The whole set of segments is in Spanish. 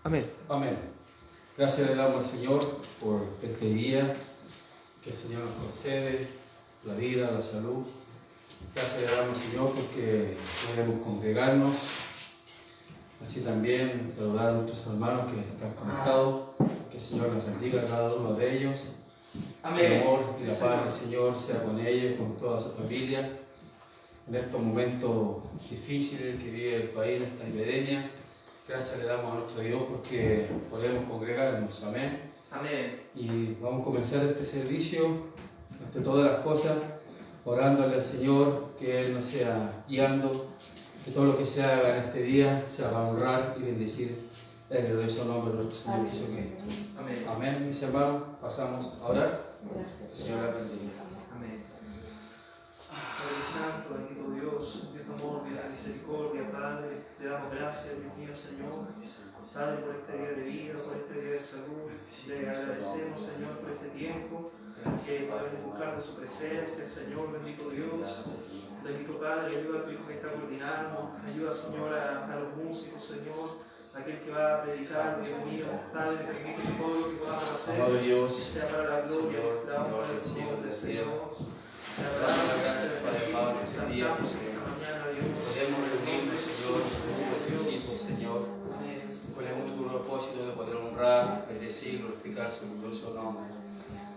Amén. Amén. Gracias le damos al Señor por este día que el Señor nos concede, la vida, la salud. Gracias le damos al Señor porque podemos congregarnos. Así también saludar a nuestros hermanos que están conectados. Que el Señor los bendiga a cada uno de ellos. Amén. El amor y la paz del Señor sea con ellos y con toda su familia. En estos momentos difíciles que vive el país, en esta epidemia, gracias le damos a nuestro Dios porque podemos congregarnos. Amén. Amén. Y vamos a comenzar este servicio, ante todas las cosas, orándole al Señor que Él nos sea guiando, que todo lo que se haga en este día se va a honrar y bendecir el glorioso nombre de nuestro Señor Jesucristo. Amén. Amén, mis hermanos. Pasamos a orar. El Señor la bendiga. Amén. Padre Santo, bendito Dios, Dios de amor, Dios de misericordia, Padre, te damos gracias, Dios mío, Señor, Padre, por este día de vida, por este día de salud. Te agradecemos, Señor, por este tiempo que podemos buscar de su presencia, Señor, bendito Dios. Bendito Padre, ayuda a tu Hijo que está coordinando, ayuda, Señor, a los músicos, Señor, aquel que va a predicar, Dios mío, Padre, permite que todo lo que podamos hacer sea para la gloria, la honra del Señor, del Señor. Te adoramos, Gracias, Padre amado, en este día, exaltamos esta mañana, Dios. podemos reunirnos, Señor, tus hijos, Señor, con el único propósito de poder honrar, bendecir, glorificar su glorioso nombre.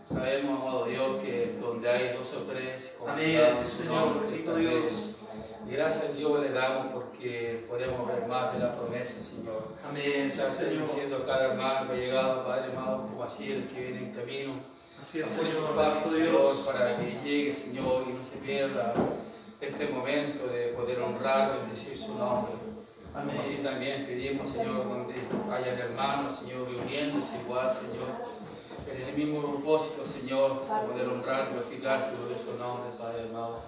Sabemos, amado Dios, que donde hay dos o tres, Amén, sí, Señor, bendito Dios. Y gracias a Dios le damos porque podemos ver más de la promesa, Señor. Amén, sí, Está Señor. bendiciendo a cada hermano que ha llegado, Padre amado, como así el que viene en camino. Así es, Apure Señor, su paso, bendito Señor, Dios. para que llegue, Señor, y no se pierda este momento de poder honrar, bendecir su nombre. Amén. Así también pedimos, Señor, donde hayan hermanos, Señor, reuniéndose igual, Señor, en el mismo propósito, Señor, de poder honrar, glorificar su glorioso nombre, Padre amado.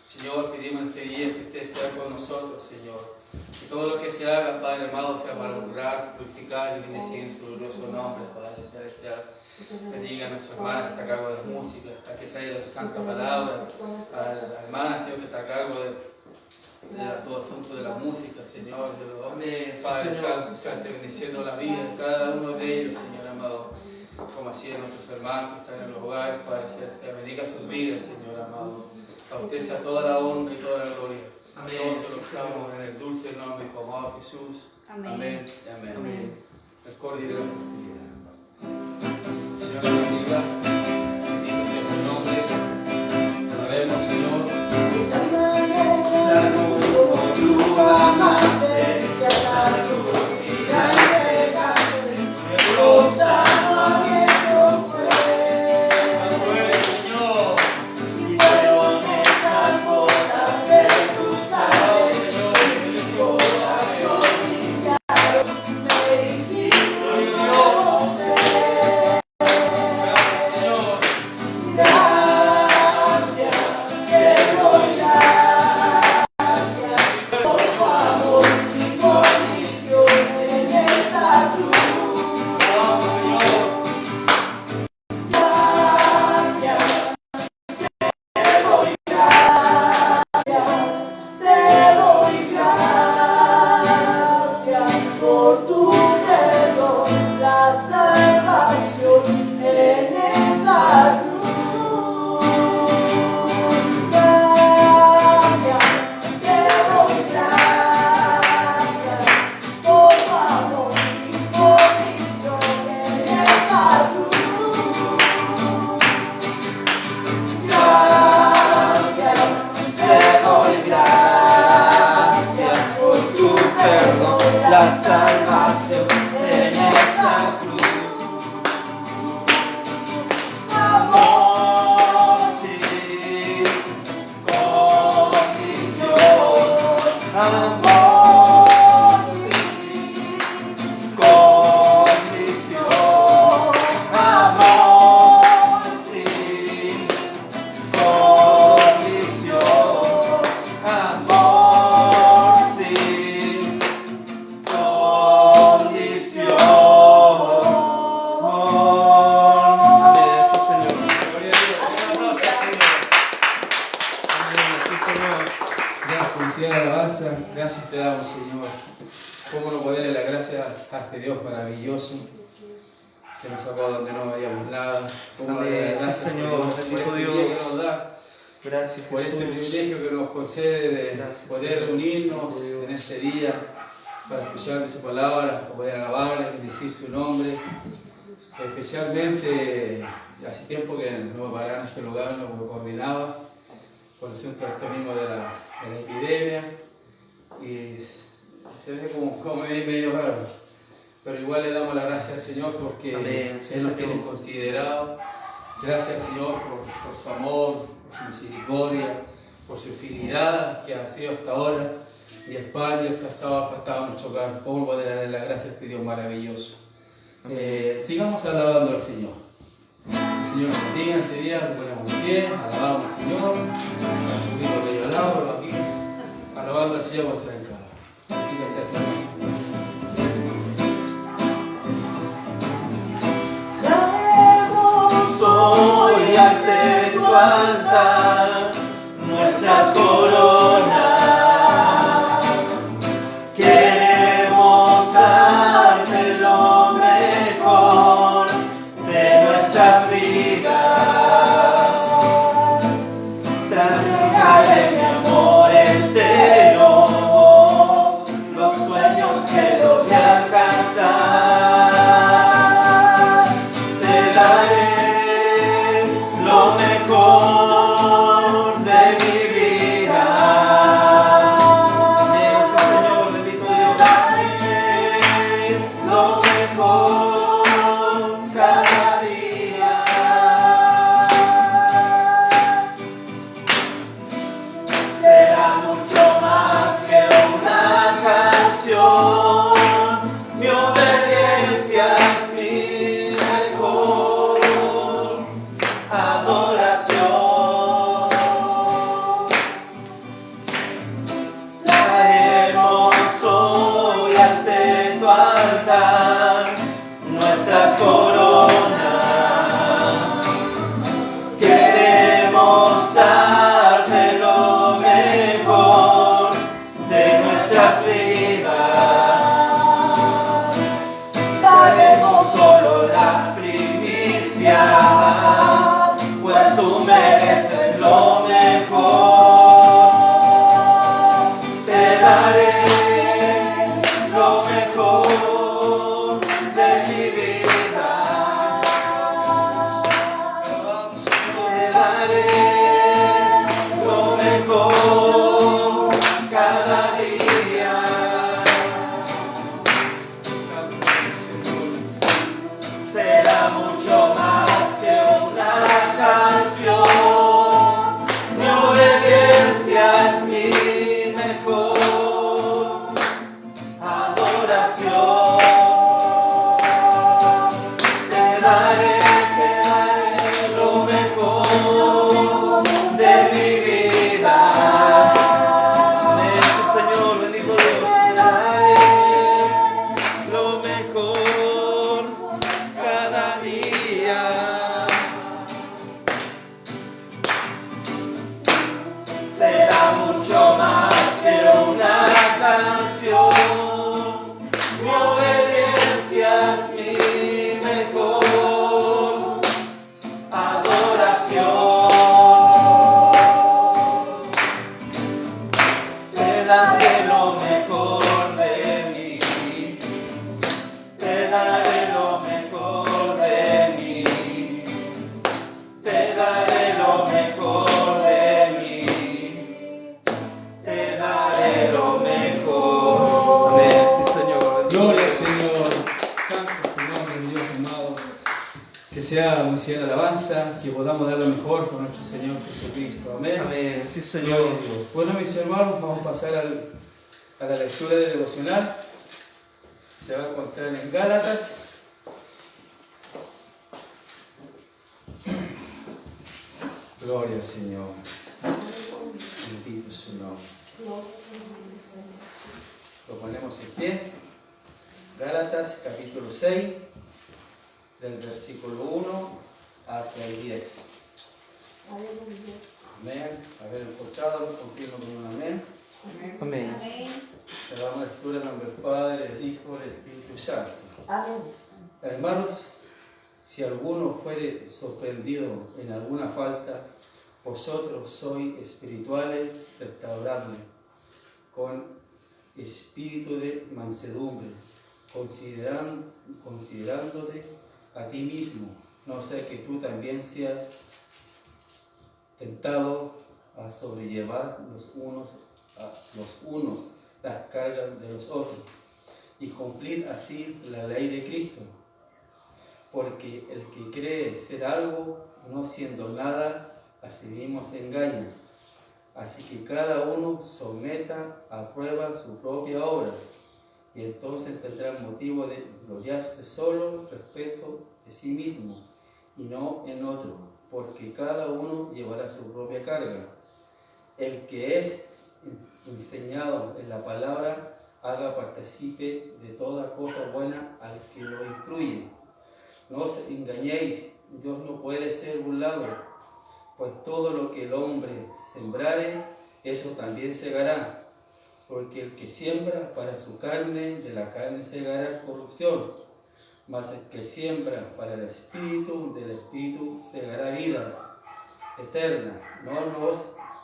Señor, pedimos este día que usted sea con nosotros, Señor. Que todo lo que se haga, Padre amado, sea para honrar, glorificar y bendecir su glorioso nombre, Padre celestial. Bendiga a nuestra hermana que está a cargo de la música, a que salga tu santa palabra, a la hermana, Señor, que está a cargo de todo asunto de la música, Señor, de los Amén, Padre Señor. Santo, Santo, bendiciendo la vida de cada uno de ellos, Señor amado, como así de nuestros hermanos que están en los hogares, Padre Celestial, bendiga sus vidas, Señor amado. A usted sea toda la honra y toda la gloria. Amén, Todos se lo sí, usamos en el dulce nombre de tu amado Jesús. Amén. Amén y amén. Amén. El cordial de la Señor la bendiga. Bendito sea su nombre. Te alabemos, Señor. Amor, sí, cómo no poderle la gracia a este Dios maravilloso que nos sacó donde no veíamos nada. Cómo Amén. darle la Sí, gracia Señor. por este Bendito día Dios. que nos da, Gracias, por este Jesús. privilegio que nos concede de Gracias, poder Señor. reunirnos Bendito Dios. en este día para escuchar de su palabra, para poder alabarle, bendecir su nombre. Especialmente, hace tiempo que no me paraba en este lugar, no me coordinaba con el asunto este mismo de la epidemia y se ve como medio raro, pero igual le damos la gracia al Señor porque Amén. Sí, Él nos Señor. tiene considerado. Gracias al Señor por su amor, por su misericordia, por su fidelidad que ha sido hasta ahora. Y el pan y el casado ha faltado nuestro hogar. ¿Cómo poder darle la gracia a este Dios maravilloso? Sigamos alabando al Señor. El Señor nos bendiga este día, nos ponemos en pie, alabamos al Señor. Un poquito de alabado aquí, alabando al Señor por ser encargado. Así que sea su nombre. Traemos hoy ante tu altar nuestras coronas. Queremos darte lo mejor de nuestras vidas. Traeré mi amor entero, los sueños que logré alcanzar. Te daré lo mejor de mi vida. Amén, sí, Señor, bendito Dios. Daré lo mejor cada día. Será mucho más que una canción. Mi obediencia es mi mejor adoración. Traemos hoy ante tu altar nuestras coronas. Queremos darte lo mejor de nuestras vidas. Daremos solo las primicias, pues tú mereces lo mejor. Te daré lo mejor de mi vida. Te daré lo mejor cada día. Será mucho más que una canción. Mi obediencia es mi mejor adoración. Te daré lo mejor de mi vida. Amén, sí, Señor, bendito Dios. Te daré lo mejor cada día. Será mucho más que una canción. Mi obediencia es mi mejor adoración. Te daré lo mejor de mí. Te daré lo mejor de mí. Te daré lo mejor de mí. Te daré lo mejor. Amén, sí, Señor. Gloria al Señor. Santo es tu nombre, mi Dios amado. Que sea muy sincera alabanza, que podamos dar lo mejor por nuestro Señor Jesucristo. Amén. Amén, sí, Gloria a Señor. Dios. Bueno, mis hermanos, vamos a pasar a la lectura del devocional. Se va a encontrar en Gálatas. Gloria al Señor. Bendito es su nombre. Lo ponemos en pie. Gálatas capítulo 6, del versículo 1 hacia el 10. Amén. Haber escuchado, confirmo con un amén. Amén. Amén. Se da una lectura en nombre del Padre, del Hijo y del Espíritu Santo. Amén. Hermanos, si alguno fuere sorprendido en alguna falta, vosotros sois espirituales, restauradle con espíritu de mansedumbre, considerándote a ti mismo, no sea que tú también seas tentado a sobrellevar los unos las cargas de los otros y cumplir así la ley de Cristo. Porque el que cree ser algo, no siendo nada, a sí mismo se engaña. Así que cada uno someta a prueba su propia obra, y entonces tendrá motivo de gloriarse solo respecto de sí mismo, y no en otro, porque cada uno llevará su propia carga. El que es enseñado en la palabra, haga participe de toda cosa buena al que lo instruye. No os engañéis, Dios no puede ser burlado, pues todo lo que el hombre sembrare, eso también segará. Porque el que siembra para su carne, de la carne segará corrupción, mas el que siembra para el Espíritu, del Espíritu segará vida eterna. No nos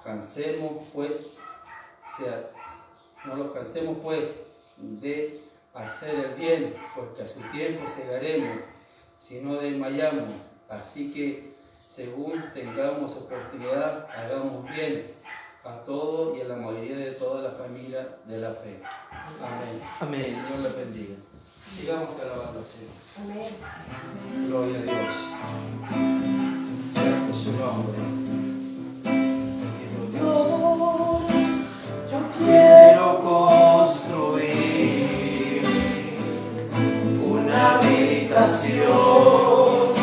cansemos pues de hacer el bien, porque a su tiempo segaremos, si no desmayamos. Así que según tengamos oportunidad, hagamos bien a todos y a la mayoría de toda la familia de la fe. Amén. Amén. El Señor les bendiga. Sigamos alabando al Señor. Amén. Gloria a Dios. Santo su nombre. Yo quiero construir una habitación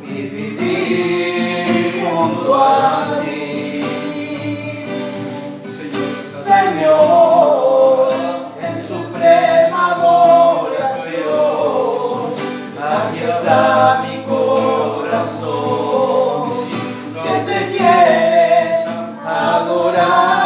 y vivir junto a ti, Señor, en suprema adoración. Aquí está mi corazón que te quiere adorar.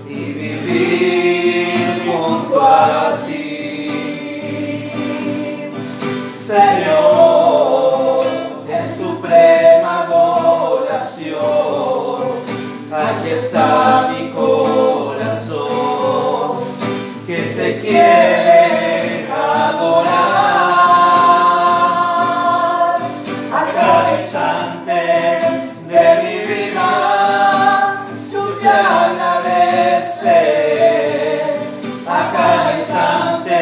Y vivir junto a ti, Señor, en suprema adoración. Aquí está mi corazón que te quiere adorar. A cada instante de mi vida te agradecer, a cada instante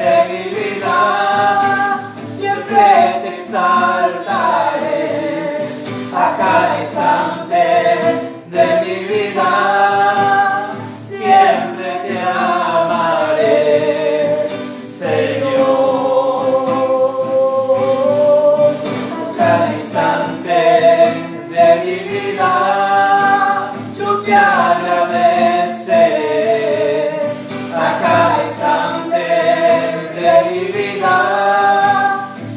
de mi vida siempre te exaltaré, a cada instante de mi vida siempre te amaré, Señor. A cada instante de mi vida te agradecer, a cada instante de mi vida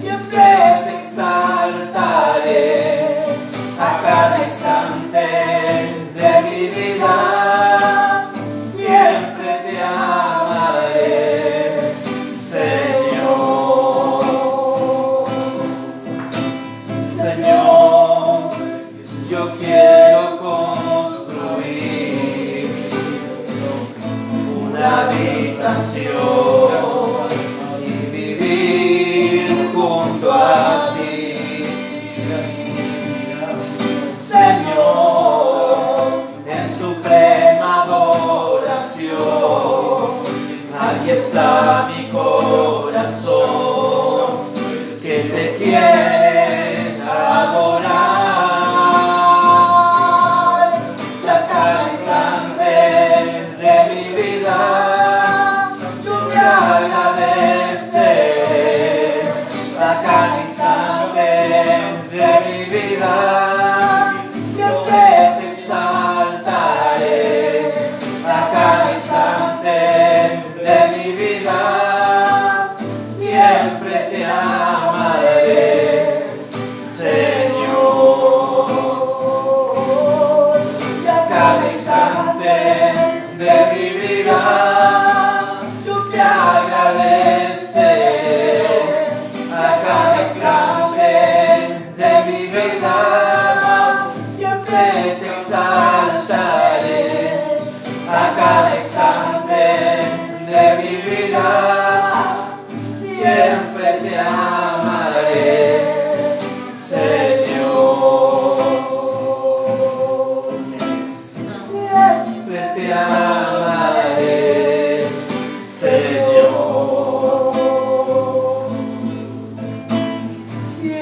siempre te exaltaré, a cada instante de mi vida siempre te amaré, Señor. Señor, yo quiero construir una habitación y vivir junto a ti, Señor, en suprema adoración. Aquí está mi corazón que te quiere adorar, y a cada instante de mi vida yo te agradecer, a cada instante de mi vida siempre te exaltaré, a cada instante de mi vida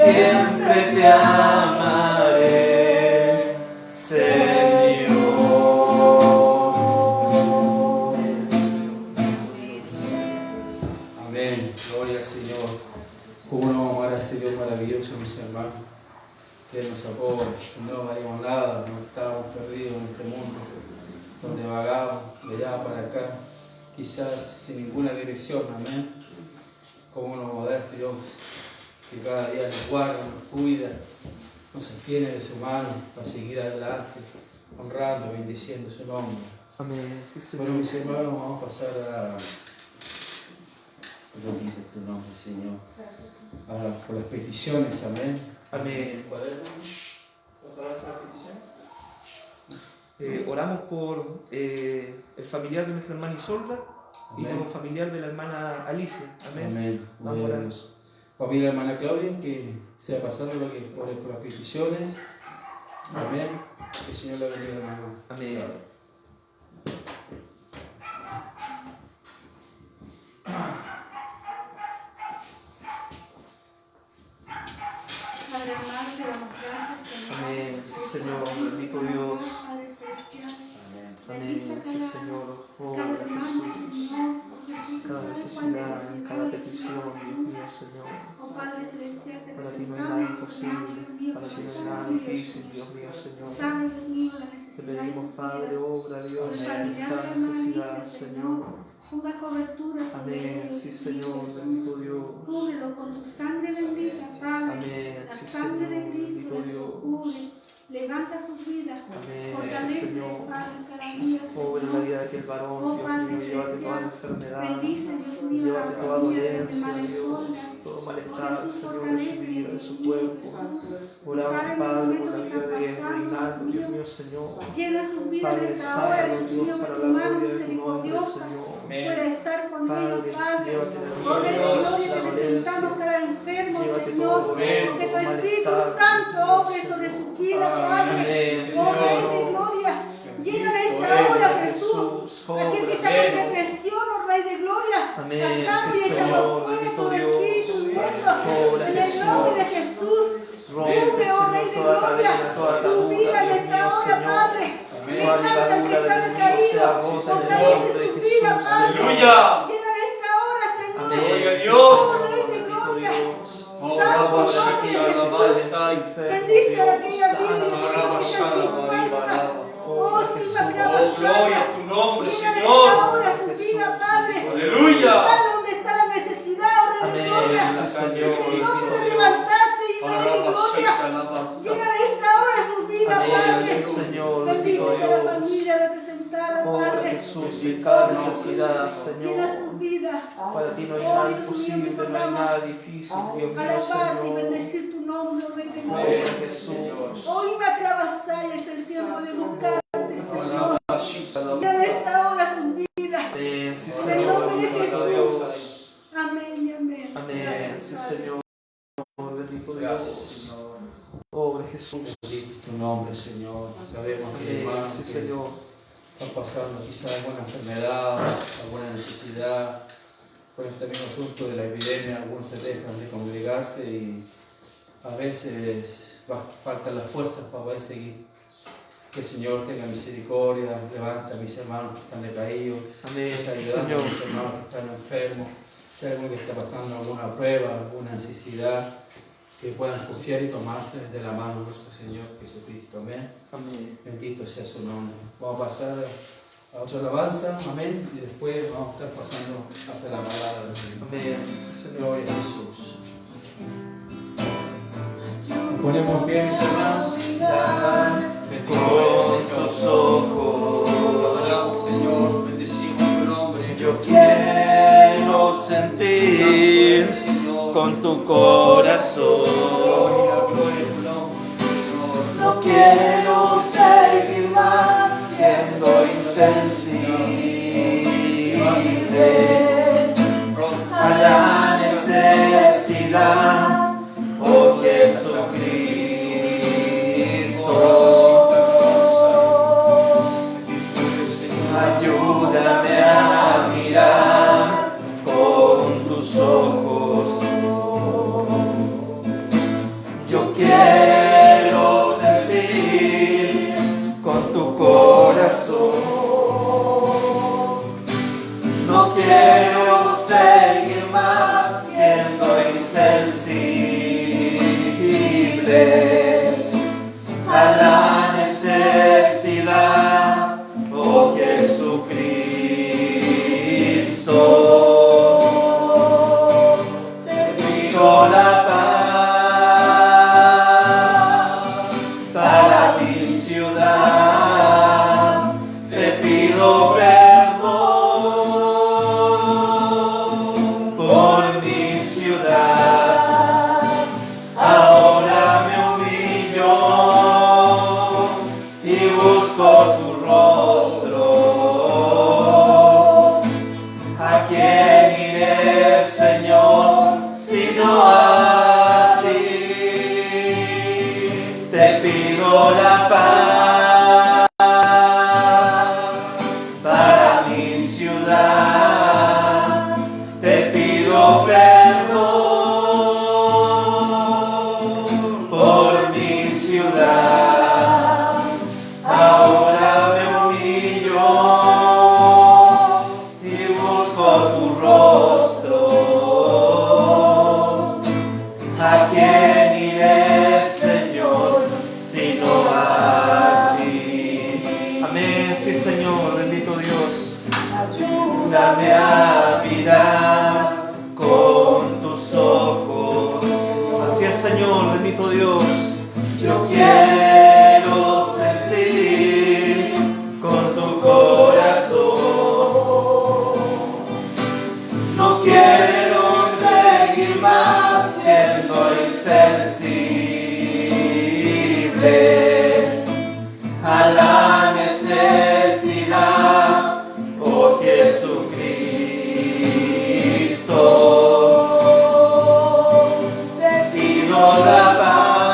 siempre te amaré, Señor. Amén. Gloria al Señor. ¿Cómo no amar a este Dios maravilloso, mis hermanos? Que nos sacó, no valíamos nada, no estábamos perdidos en este mundo, donde vagamos de allá para acá, quizás sin ninguna dirección. Amén. ¿Cómo nos amar a este Dios que cada día nos guarda, nos cuida, nos sostiene de su mano para seguir adelante, honrando, bendiciendo su nombre? Amén. Sí, Señor. Bueno, mis hermanos, vamos a pasar a... Bendito es tu nombre, Señor. Ahora, por las peticiones, amén. Amén. ¿Cuál es la petición? Oramos por el familiar de nuestra hermana Isolda y Amén. por un familiar de la hermana Alicia. Amén. Amén. Vamos a Gloria a orar. Dios. Familia hermana Claudia, que sea pasando lo que por las peticiones. Amén. Que el Señor la bendiga, hermano. Amén. Padre amado, te damos gracias, Señor. Amén. Sí, Señor. Bendito Dios. Padre celestial. Amén. Sí, Señor. Oh, Cada hermano, Jesús. Señor. Cada necesidad, cada petición, Dios mío, Señor. Oh Padre celestial, te Para ti no hay presentamos nada Dios imposible. mío, Para ti no hay Señor, nada Dios. difícil, Dios mío, Señor. Sabe, Dios mío, la Te necesidad pedimos, de su Padre, vida. obra, Dios, Por en familiar cada de la hermana necesidad, Alicia, Señor. Ponga cobertura sobre Amén. ellos, Sí, Dios Señor, mío, bendito Jesús. Dios. Cúbrelo con tu sangre bendita, Padre. Amén. La Sí, sangre de Señor, Cristo bendito los Dios. cubre. Levanta sus vidas. Amén. Sí, Fortalece, Señor. Padre, cada día. Pobre la Señor. vida de aquel varón, Oh, Dios Padre mío, llévate toda celestial, enfermedad. bendice, Dios mío, Llévate la toda familia de dolencia, hermana Dios, Isolda. todo Oh, malestar, Jesús, Señor, de su fortalece, vida, de su Dios mío, cuerpo. Jesús. Oramos, Sabe el Padre, por momento la que vida está de pasando, Reinaldo, Dios Dios mío. mío, Señor. Llena sus vidas Padre, en esta hora, sánalos, Dios Dios, mío, para que tu la mano gloria de tu nombre, misericordiosa Señor. pueda estar con ellos, Padre, Padre. llévate la Oh, Rey de Dios, gloria, la te presentamos dolencia. cada enfermo, Llévate Señor. todo dolor, Que tu todo Espíritu malestar, Santo Dios, obre sobre Señor. su vida, Padre. Amén, sí, Oh, Rey de Señor. gloria, llénale esta Obra, hora, Jesús. Jesús, Aquel que está obra, con depresión, oh Rey de gloria. Amén, Cantando y sí, echando Señor, fuera bendito todo Dios. espíritu inmundo. Obra, En el Jesús. nombre de Jesús. Rompe, Cubre, oh Rey Señor, de toda gloria, cadena, toda tu atadura, vida en Dios esta mío, hora, Señor. Padre. Toda Levanta al que ligadura está del enemigo decaído. sea rota en el Fortalece nombre de su vida, Jesús. Padre. Aleluya. Llénale esta hora, Señor. Amén. Gloria a Sí, Dios. Señor, Oh, Rey de bendito gloria. Dios. Santo Por nombre de aquella Jesús. vida de esta enferma, Bendice a Dios, aquella vida, sana, Dios mío, que está sana, sin fuerza. Oh, Oh, Jesús. Silva Oh, Clavazana. gloria a tu nombre, Llénale Señor. esta hora su vida, Padre. Aleluya. Sabe dónde está la necesidad, oh Rey de Amén, gloria. sí, Señor, Es el nombre bendito de Dios. levantarse y Rey de gloria. Llénale esta hora su vida, Amén, Padre. sí, Señor, Bendice bendito a la Dios. familia representada, Oh, Padre. Jesús, en cada necesidad, Llena Señor. su vida. Para ti no hay Oh, nada Dios mío, imposible, no hay nada difícil, Dios mío, Alabarte y Señor. bendecir tu nombre, oh Rey de Amén, gloria. Jesús. Hoy me atrabasai, es el tiempo de buscarte, Señor. Llénale esta hora su vida. Amén, sí, En el Señor, nombre de bendito Jesús. Dios. Amén y amén. Amén, sí, Gracias, Padre. Señor, bendito Gracias, Dios. Señor. Pobre Jesús. Bendito es tu nombre, Señor. Sabemos que Amén, hermanos sí, que Señor. están pasando quizás alguna enfermedad, alguna necesidad, por este mismo asunto de la epidemia, algunos se dejan de congregarse y a veces faltan las fuerzas para poder seguir. Que el Señor tenga misericordia, levanta a mis hermanos que están decaídos, Amén, que sí, ayudan a Señor. mis hermanos que están enfermos, si hay alguno que está pasando alguna prueba, alguna necesidad, que puedan confiar y tomarse de la mano de nuestro Señor Jesucristo. Amén. Amén. Bendito sea su nombre. Vamos a pasar a otra alabanza, amén, y después vamos a estar pasando hacia la palabra del Señor. Amén, sí, Señor. Gloria a Jesús. Nos ponemos en pie, mis hermanos. Bendito eres, Señor. Tus ojos, Adoramos, Señor. Bendecimos tu nombre. yo quiero sentir Señor. con tu corazón. Gloria, gloria a tu nombre, Señor. No quiero seguir más siendo insensible a la necesidad, oh Jesucristo. Ayúdame a mirar con tus ojos. a la necesidad, oh Jesucristo. Te pido la paz para mi ciudad, te pido perdón por mi ciudad. Ahora me humillo y busco tu rostro. ¿A quién iré, Señor, sino a ti? Te pido la paz para mi ciudad, te pido perdón por mi ciudad. Ahora me humillo y busco tu rostro. ¿A quién iré, Señor, sino a ti? Amén, sí, Señor, bendito Dios. Ayúdame a mirar con tus ojos. Así es, Señor, bendito Dios. Yo quiero sentir con tu corazón. No quiero seguir más siendo insensible a la necesidad, oh Jesucristo. Te pido la paz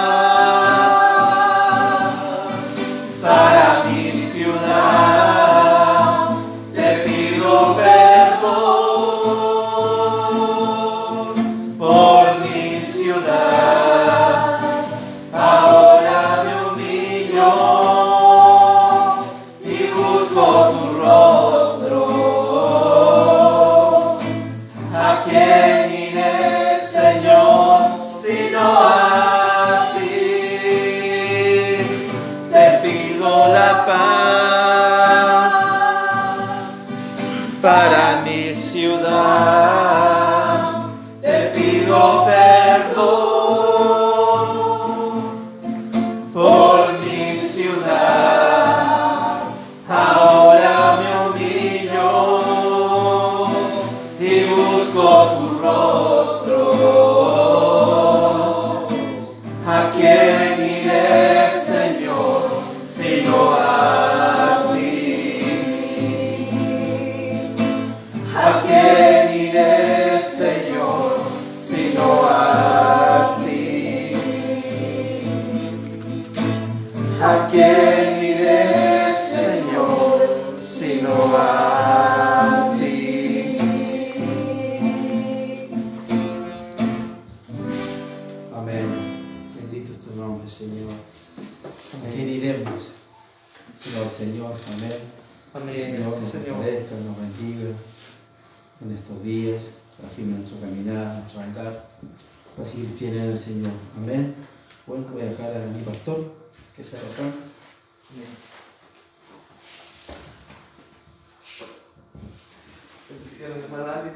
para mi ciudad, te pido perdón por mi ciudad. Ahora me humillo y busco tu rostro. ¿A quién iré, Señor, sino a ti? Te pido la paz para mi ciudad, te pido perdón por mi ciudad. Ahora me humillo y busco tu rostro. ¿A quién iré, Señor, sino a ti? ¿A quién iré, Señor, sino a ti? ¿A quién iré, Señor, sino a ti? Amén. Bendito es tu nombre, Señor. ¿A quién iremos? Sino al Señor. Amén. Amén, El Señor sí, nos Señor. fortalezca, nos bendiga en estos días, afirme nuestro caminar, nuestro andar, para seguir fiel en el Señor. Amén. Bueno, voy a dejar a mi pastor que se razón. Bendiciones, hermana Ale.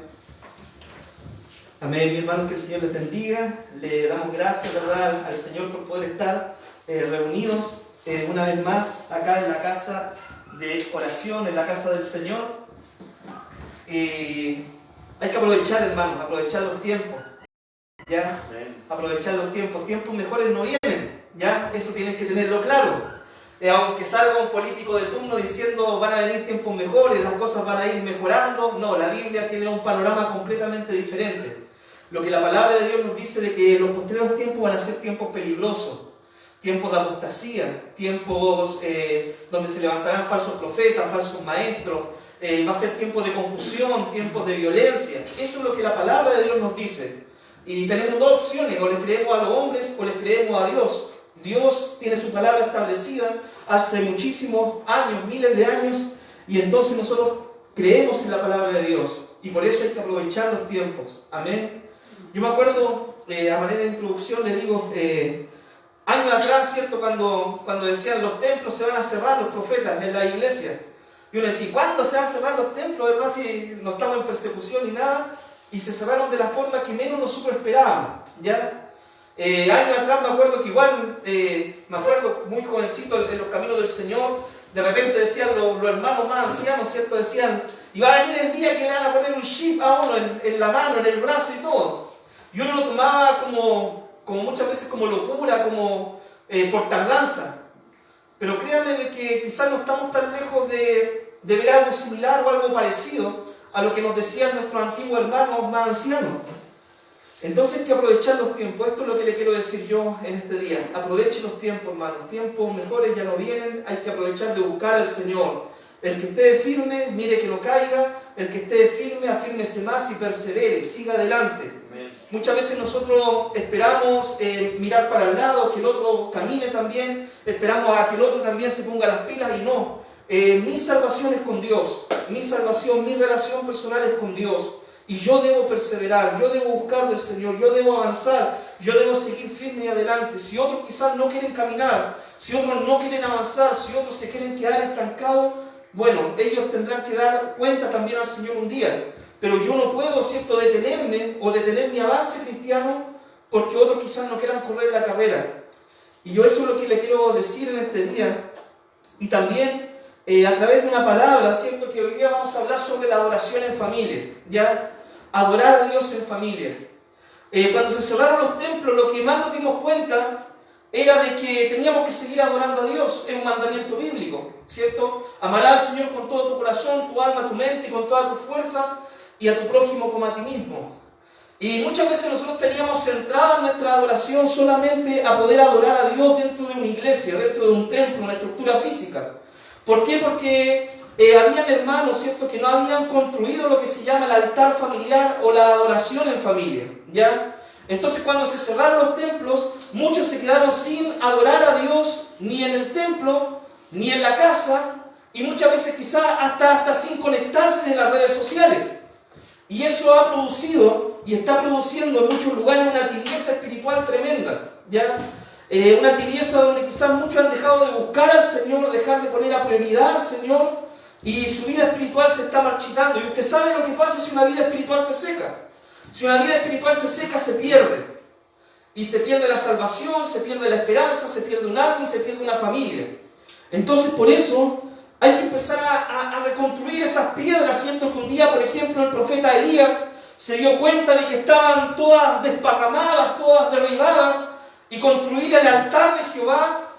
Amén, mi hermano, que el Señor les bendiga. Le damos gracias, ¿verdad?, al Señor por poder estar reunidos una vez más acá en la casa de oración, en la casa del Señor. Hay que aprovechar, hermanos, aprovechar los tiempos. ¿Ya? Aprovechar los tiempos. Tiempos mejores no vienen. ¿Ya? Eso tienen que tenerlo claro. Aunque salga un político de turno diciendo van a venir tiempos mejores, las cosas van a ir mejorando, no, la Biblia tiene un panorama completamente diferente. Lo que la palabra de Dios nos dice de que los postreros tiempos van a ser tiempos peligrosos, tiempos de apostasía, tiempos donde se levantarán falsos profetas, falsos maestros, va a ser tiempos de confusión, tiempos de violencia. Eso es lo que la palabra de Dios nos dice. Y tenemos dos opciones, o le creemos a los hombres o le creemos a Dios. Dios tiene su palabra establecida hace muchísimos años, miles de años, y entonces nosotros creemos en la palabra de Dios. Y por eso hay que aprovechar los tiempos. Amén. Yo me acuerdo, a manera de introducción, le digo, años atrás, ¿cierto? Cuando decían los templos se van a cerrar, los profetas en la iglesia. Y uno decía, ¿cuándo se van a cerrar los templos, verdad? Si no estamos en persecución ni nada. Y se cerraron de la forma que menos nosotros esperábamos, ¿ya? Años atrás me acuerdo que igual, me acuerdo muy jovencito en los caminos del Señor, de repente decían los hermanos más ancianos, ¿cierto? Decían, y va a venir el día que le van a poner un chip a uno en la mano, en el brazo y todo. Y uno lo tomaba como muchas veces como locura, como por tardanza. Pero créanme de que quizás no estamos tan lejos de ver algo similar o algo parecido a lo que nos decían nuestros antiguos hermanos más ancianos. Entonces hay que aprovechar los tiempos. Esto es lo que le quiero decir yo en este día. Aproveche los tiempos, hermanos. Tiempos mejores ya no vienen. Hay que aprovechar de buscar al Señor. El que esté firme, mire que no caiga. El que esté firme, afírmese más y persevere. Siga adelante. Muchas veces nosotros esperamos mirar para el lado, que el otro camine también. Esperamos a que el otro también se ponga las pilas y no. Mi salvación es con Dios. Mi salvación, mi relación personal es con Dios. Y yo debo perseverar, yo debo buscar del Señor, yo debo avanzar, yo debo seguir firme y adelante. Si otros quizás no quieren caminar, si otros no quieren avanzar, si otros se quieren quedar estancados, bueno, ellos tendrán que dar cuenta también al Señor un día. Pero yo no puedo, ¿cierto?, detenerme o detener mi avance cristiano porque otros quizás no quieran correr la carrera. Y yo eso es lo que le quiero decir en este día. Y también a través de una palabra, ¿cierto?, que hoy día vamos a hablar sobre la adoración en familia, ¿ya? Adorar a Dios en familia. Cuando se cerraron los templos, lo que más nos dimos cuenta era de que teníamos que seguir adorando a Dios. Es un mandamiento bíblico, ¿cierto? Amarás al Señor con todo tu corazón, tu alma, tu mente y con todas tus fuerzas, y a tu prójimo como a ti mismo. Y muchas veces nosotros teníamos centrada nuestra adoración solamente a poder adorar a Dios dentro de una iglesia, dentro de un templo, una estructura física. ¿Por qué? Porque habían hermanos, ¿cierto?, que no habían construido lo que se llama el altar familiar o la adoración en familia, ¿ya? Entonces cuando se cerraron los templos, muchos se quedaron sin adorar a Dios ni en el templo, ni en la casa, y muchas veces quizás hasta sin conectarse en las redes sociales. Y eso ha producido y está produciendo en muchos lugares una tibieza espiritual tremenda, ¿ya? Una tibieza donde quizás muchos han dejado de buscar al Señor, dejar de poner a prioridad al Señor, y su vida espiritual se está marchitando. Y usted sabe lo que pasa si una vida espiritual se seca. Si una vida espiritual se seca, se pierde. Y se pierde la salvación, se pierde la esperanza, se pierde un alma y se pierde una familia. Entonces, por eso hay que empezar a reconstruir esas piedras. Siento que un día, por ejemplo, el profeta Elías se dio cuenta de que estaban todas desparramadas, todas derribadas, y construir el altar de Jehová,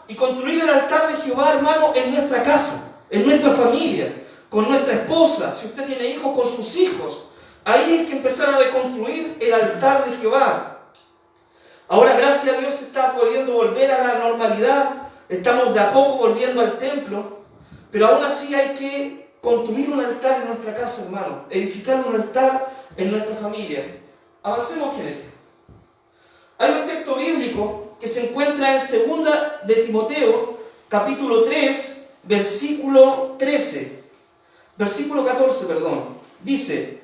hermano, en nuestra casa, en nuestra familia, con nuestra esposa, si usted tiene hijos, con sus hijos. Ahí hay que empezar a reconstruir el altar de Jehová. Ahora, gracias a Dios, se está pudiendo volver a la normalidad. Estamos de a poco volviendo al templo, pero aún así hay que construir un altar en nuestra casa, hermano. Edificar un altar en nuestra familia. Avancemos, Génesis. Hay un texto bíblico que se encuentra en 2 de Timoteo, capítulo 3, versículo 14, dice: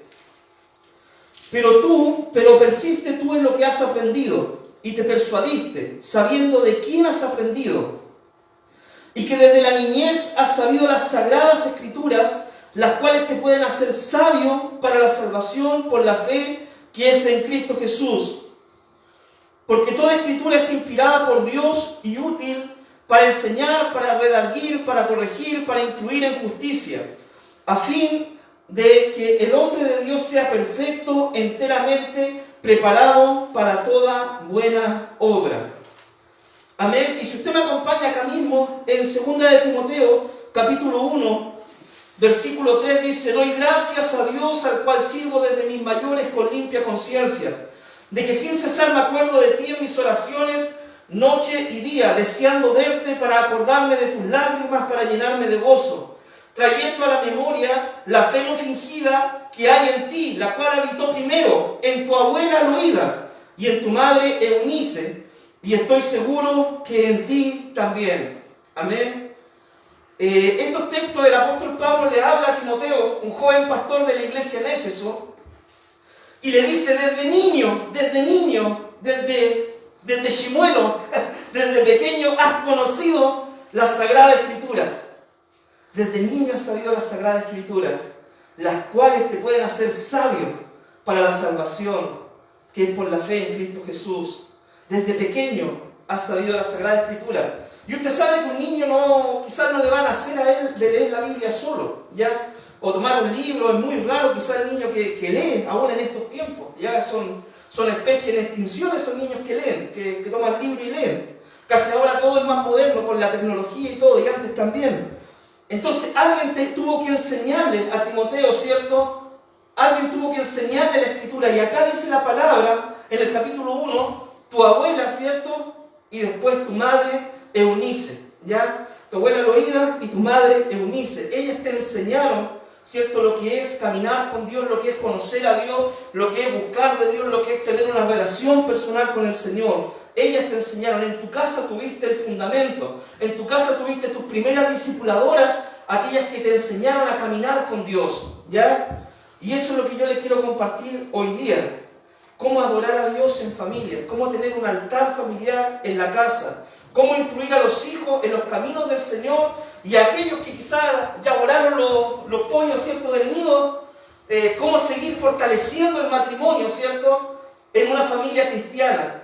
pero persiste tú en lo que has aprendido y te persuadiste, sabiendo de quién has aprendido, y que desde la niñez has sabido las sagradas escrituras, las cuales te pueden hacer sabio para la salvación por la fe que es en Cristo Jesús. Porque toda escritura es inspirada por Dios y útil para enseñar, para redarguir, para corregir, para instruir en justicia, a fin de que el hombre de Dios sea perfecto, enteramente preparado para toda buena obra. Amén. Y si usted me acompaña acá mismo, en 2 de Timoteo, capítulo 1, versículo 3, dice: doy gracias a Dios, al cual sirvo desde mis mayores con limpia conciencia, de que sin cesar me acuerdo de ti en mis oraciones, noche y día, deseando verte para acordarme de tus lágrimas, para llenarme de gozo, trayendo a la memoria la fe no fingida que hay en ti, la cual habitó primero en tu abuela Loida y en tu madre Eunice, y estoy seguro que en ti también. Amén. Estos textos del apóstol Pablo le habla a Timoteo, un joven pastor de la iglesia en Éfeso, y le dice: desde niño, desde chimuelo, Desde pequeño has conocido las Sagradas Escrituras. Desde niño has sabido las Sagradas Escrituras, las cuales te pueden hacer sabio para la salvación, que es por la fe en Cristo Jesús. Desde pequeño has sabido las Sagradas Escrituras. Y usted sabe que un niño quizás no le van a hacer a él de leer la Biblia solo, ¿ya? O tomar un libro. Es muy raro quizás el niño que lee, aún en estos tiempos. Ya son especies en extinción esos niños que leen, que toman libro y leen. Casi ahora todo es más moderno con la tecnología y todo, y antes también. Entonces alguien tuvo que enseñarle a Timoteo, ¿cierto? Alguien tuvo que enseñarle la Escritura. Y acá dice la palabra, en el capítulo 1, tu abuela, ¿cierto? Y después tu madre, Eunice, ¿ya? Tu abuela Loída y tu madre Eunice. Ellas te enseñaron, ¿cierto? Lo que es caminar con Dios, lo que es conocer a Dios, lo que es buscar de Dios, lo que es tener una relación personal con el Señor. Ellas te enseñaron. En tu casa tuviste el fundamento. En tu casa tuviste tus primeras discipuladoras, aquellas que te enseñaron a caminar con Dios, ¿ya? Y eso es lo que yo les quiero compartir hoy día. Cómo adorar a Dios en familia, cómo tener un altar familiar en la casa, cómo instruir a los hijos en los caminos del Señor, y a aquellos que quizás ya volaron los pollos, ¿cierto?, del nido, cómo seguir fortaleciendo el matrimonio, ¿cierto?, en una familia cristiana.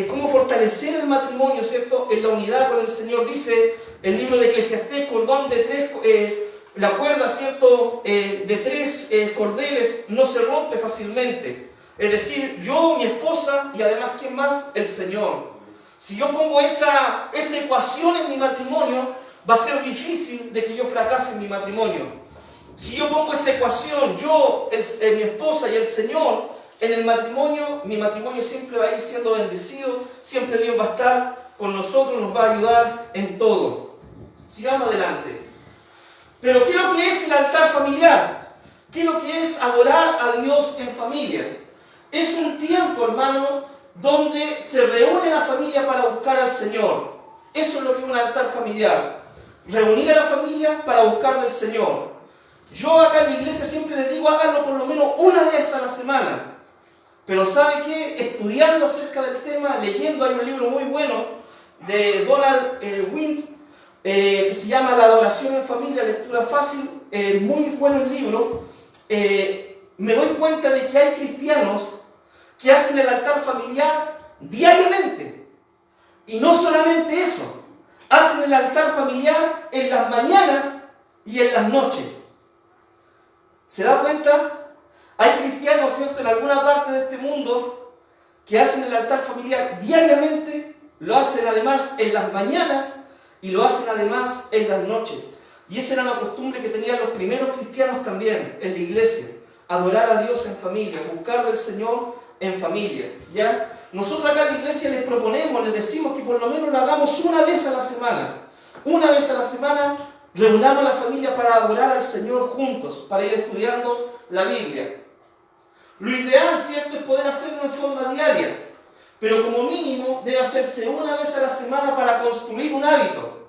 Cómo fortalecer el matrimonio, ¿cierto?, en la unidad con el Señor. Dice el libro de Eclesiastés, cordón de tres, la cuerda, ¿cierto?, de tres cordeles no se rompe fácilmente. Es decir, yo, mi esposa y además, ¿quién más? El Señor. Si yo pongo esa ecuación en mi matrimonio, va a ser difícil de que yo fracase en mi matrimonio. Si yo pongo esa ecuación, yo, mi esposa y el Señor, en el matrimonio, mi matrimonio siempre va a ir siendo bendecido, siempre Dios va a estar con nosotros, nos va a ayudar en todo. Sigamos adelante. Pero ¿qué es lo que es el altar familiar? ¿Qué es lo que es adorar a Dios en familia? Es un tiempo, hermano, donde se reúne la familia para buscar al Señor. Eso es lo que es un altar familiar. Reunir a la familia para buscar del Señor. Yo acá en la iglesia siempre les digo, háganlo por lo menos una vez a la semana. Pero ¿sabe qué? Estudiando acerca del tema, leyendo, hay un libro muy bueno de Donald Wint, que se llama La adoración en familia, lectura fácil, muy bueno el libro. Me doy cuenta de que hay cristianos que hacen el altar familiar diariamente. Y no solamente eso, hacen el altar familiar en las mañanas y en las noches. ¿Se da cuenta? Hay cristianos, ¿cierto?, en alguna parte de este mundo que hacen el altar familiar diariamente, lo hacen además en las mañanas y lo hacen además en las noches. Y esa era la costumbre que tenían los primeros cristianos también en la iglesia. Adorar a Dios en familia, buscar del Señor en familia, ¿ya? Nosotros acá en la iglesia les proponemos, les decimos que por lo menos lo hagamos una vez a la semana. Una vez a la semana reunamos a la familia para adorar al Señor juntos, para ir estudiando la Biblia. Lo ideal, ¿cierto?, es poder hacerlo en forma diaria, pero como mínimo debe hacerse una vez a la semana para construir un hábito.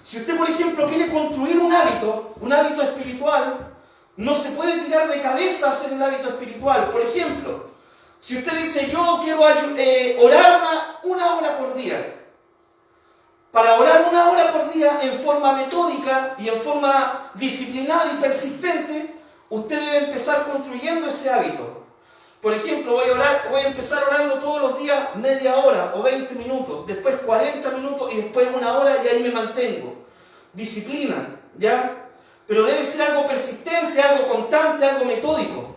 Si usted, por ejemplo, quiere construir un hábito espiritual, no se puede tirar de cabeza a hacer el hábito espiritual. Por ejemplo, si usted dice, yo quiero orar una hora por día, para orar una hora por día en forma metódica y en forma disciplinada y persistente, usted debe empezar construyendo ese hábito. Por ejemplo, voy a empezar orando todos los días media hora o 20 minutos, después 40 minutos y después una hora, y ahí me mantengo. Disciplina, ¿ya? Pero debe ser algo persistente, algo constante, algo metódico.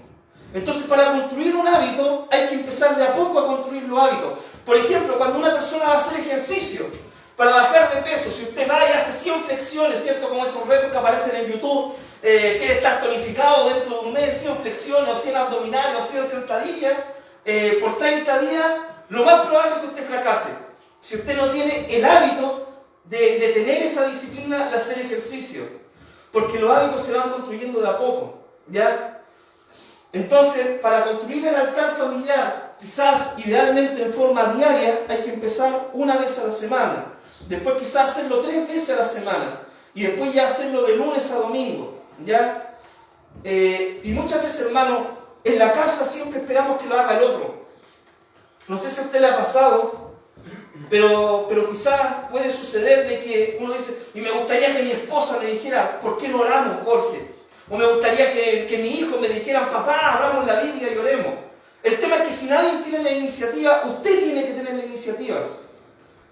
Entonces, para construir un hábito, hay que empezar de a poco a construir los hábitos. Por ejemplo, cuando una persona va a hacer ejercicio para bajar de peso, si usted va y hace 100 flexiones, ¿cierto?, como esos retos que aparecen en YouTube, quiere estar tonificado dentro de un mes, 100 flexiones, o 100 abdominales, o 100 sentadillas, por 30 días, lo más probable es que usted fracase. Si usted no tiene el hábito de tener esa disciplina de hacer ejercicio, porque los hábitos se van construyendo de a poco, ¿ya? Entonces, para construir el altar familiar, quizás idealmente en forma diaria, hay que empezar una vez a la semana. Después quizás hacerlo 3 veces a la semana. Y después ya hacerlo de lunes a domingo, ¿ya? Y muchas veces, hermano, en la casa siempre esperamos que lo haga el otro. No sé si a usted le ha pasado, pero quizás puede suceder de que uno dice, y me gustaría que mi esposa me dijera, ¿por qué no oramos, Jorge? O me gustaría que mi hijo me dijeran, papá, abramos la Biblia y oremos. El tema es que si nadie tiene la iniciativa, usted tiene que tener la iniciativa.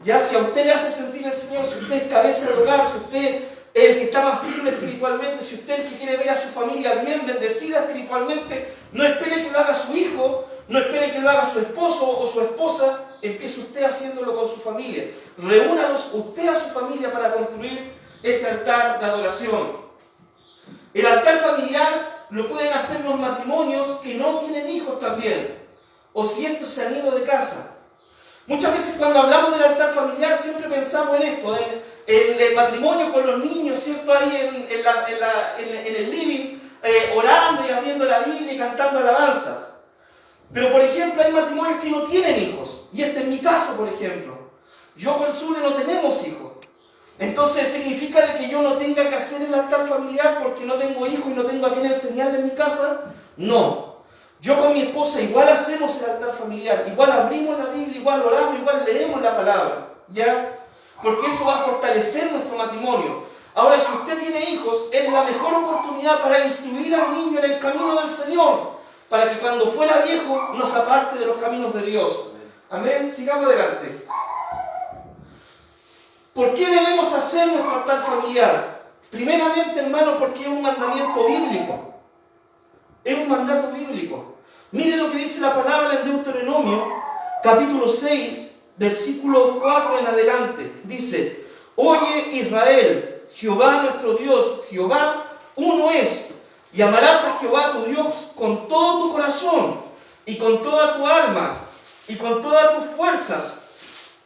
Ya, si a usted le hace sentir el Señor, si usted es cabeza de hogar, si usted es el que está más firme espiritualmente, si usted es el que quiere ver a su familia bien, bendecida espiritualmente, no espere que lo haga su hijo, no espere que lo haga su esposo o su esposa, empiece usted haciéndolo con su familia. Reúnalos usted a su familia para construir ese altar de adoración. El altar familiar lo pueden hacer los matrimonios que no tienen hijos también, o si estos se han ido de casa. Muchas veces cuando hablamos del altar familiar siempre pensamos en esto, en el matrimonio con los niños, ¿cierto? Ahí en el living, orando y abriendo la Biblia y cantando alabanzas. Pero por ejemplo hay matrimonios que no tienen hijos, y este es mi caso por ejemplo. Yo con Zule no tenemos hijos. Entonces significa de que yo no tenga que hacer el altar familiar porque no tengo hijos y no tengo a quien enseñarle en mi casa. No. Yo con mi esposa igual hacemos el altar familiar, igual abrimos la Biblia, igual oramos, igual leemos la palabra, ¿ya? Porque eso va a fortalecer nuestro matrimonio. Ahora, si usted tiene hijos, es la mejor oportunidad para instruir al niño en el camino del Señor, para que cuando fuera viejo no se aparte de los caminos de Dios. Amén. Sigamos adelante. ¿Por qué debemos hacer nuestro altar familiar? Primeramente, hermano, porque es un mandamiento bíblico. Es un mandato bíblico. Miren lo que dice la palabra en Deuteronomio, capítulo 6, versículo 4 en adelante. Dice, oye Israel, Jehová nuestro Dios, Jehová uno es. Y amarás a Jehová tu Dios con todo tu corazón, y con toda tu alma, y con todas tus fuerzas.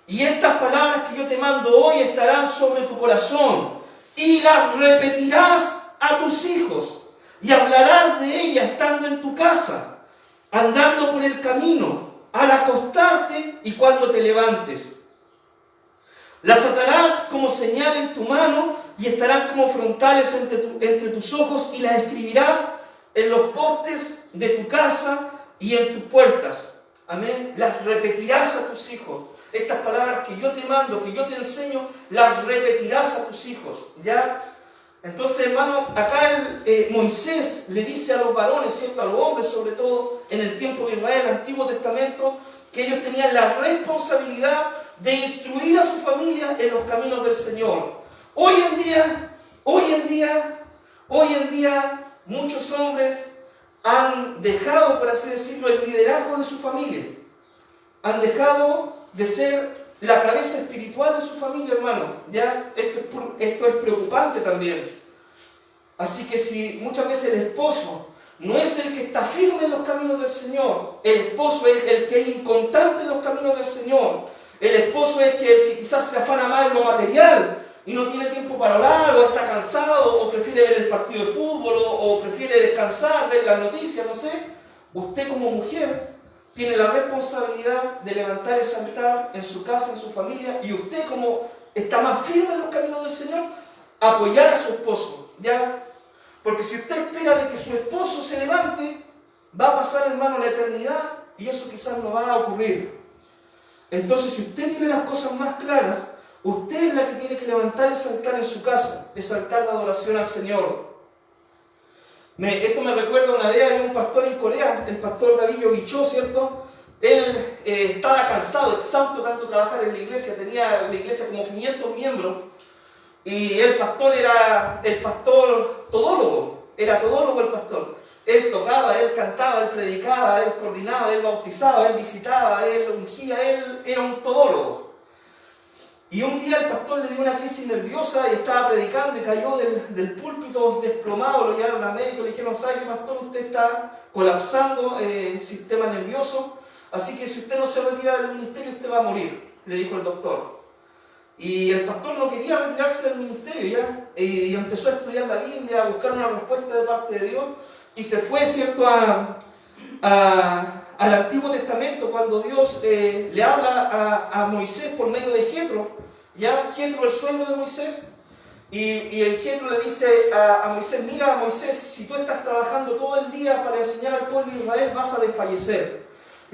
Y estas palabras que yo te mando hoy estarán sobre tu corazón, y las repetirás a tus hijos. Y hablarás de ella estando en tu casa, andando por el camino, al acostarte y cuando te levantes. Las atarás como señal en tu mano y estarán como frontales entre tus ojos, y las escribirás en los postes de tu casa y en tus puertas. Amén. Las repetirás a tus hijos. Estas palabras que yo te mando, que yo te enseño, las repetirás a tus hijos. ¿Ya? Entonces, hermano, acá Moisés le dice a los varones, ¿cierto? A los hombres sobre todo, en el tiempo de Israel, el Antiguo Testamento, que ellos tenían la responsabilidad de instruir a su familia en los caminos del Señor. Hoy en día, muchos hombres han dejado, por así decirlo, el liderazgo de su familia. Han dejado de ser la cabeza espiritual de su familia, hermano. Ya, esto es preocupante también. Así que si muchas veces el esposo no es el que está firme en los caminos del Señor, el esposo es el que es inconstante en los caminos del Señor, el esposo es el que quizás se afana más en lo material y no tiene tiempo para orar, o está cansado, o prefiere ver el partido de fútbol, o prefiere descansar, ver las noticias, no sé, usted como mujer tiene la responsabilidad de levantar ese altar en su casa, en su familia, y usted, como está más firme en los caminos del Señor, apoyar a su esposo, ¿ya? Porque si usted espera de que su esposo se levante, va a pasar, hermano, la eternidad, y eso quizás no va a ocurrir. Entonces, si usted tiene las cosas más claras, usted es la que tiene que levantar ese altar en su casa, ese altar de adoración al Señor. Esto me recuerda una vez, había un pastor en Corea, el pastor David Yogi-cho, ¿cierto? Él estaba cansado, exhausto tanto trabajar en la iglesia, tenía la iglesia como 500 miembros, y el pastor era el pastor todólogo, era todólogo el pastor. Él tocaba, él cantaba, él predicaba, él coordinaba, él bautizaba, él visitaba, él ungía, él era un todólogo. Y un día el pastor le dio una crisis nerviosa y estaba predicando y cayó del púlpito desplomado, lo llevaron a médico, le dijeron, ¿sabe qué, pastor? Usted está colapsando sistema nervioso, así que si usted no se retira del ministerio, usted va a morir, le dijo el doctor. Y el pastor no quería retirarse del ministerio ya, y empezó a estudiar la Biblia, a buscar una respuesta de parte de Dios, y se fue, ¿cierto?, al Antiguo Testamento, cuando Dios le habla a Moisés por medio de Jetro, ya, Jetro, el suegro de Moisés, y el Jetro le dice a Moisés, mira, Moisés, si tú estás trabajando todo el día para enseñar al pueblo de Israel, vas a desfallecer.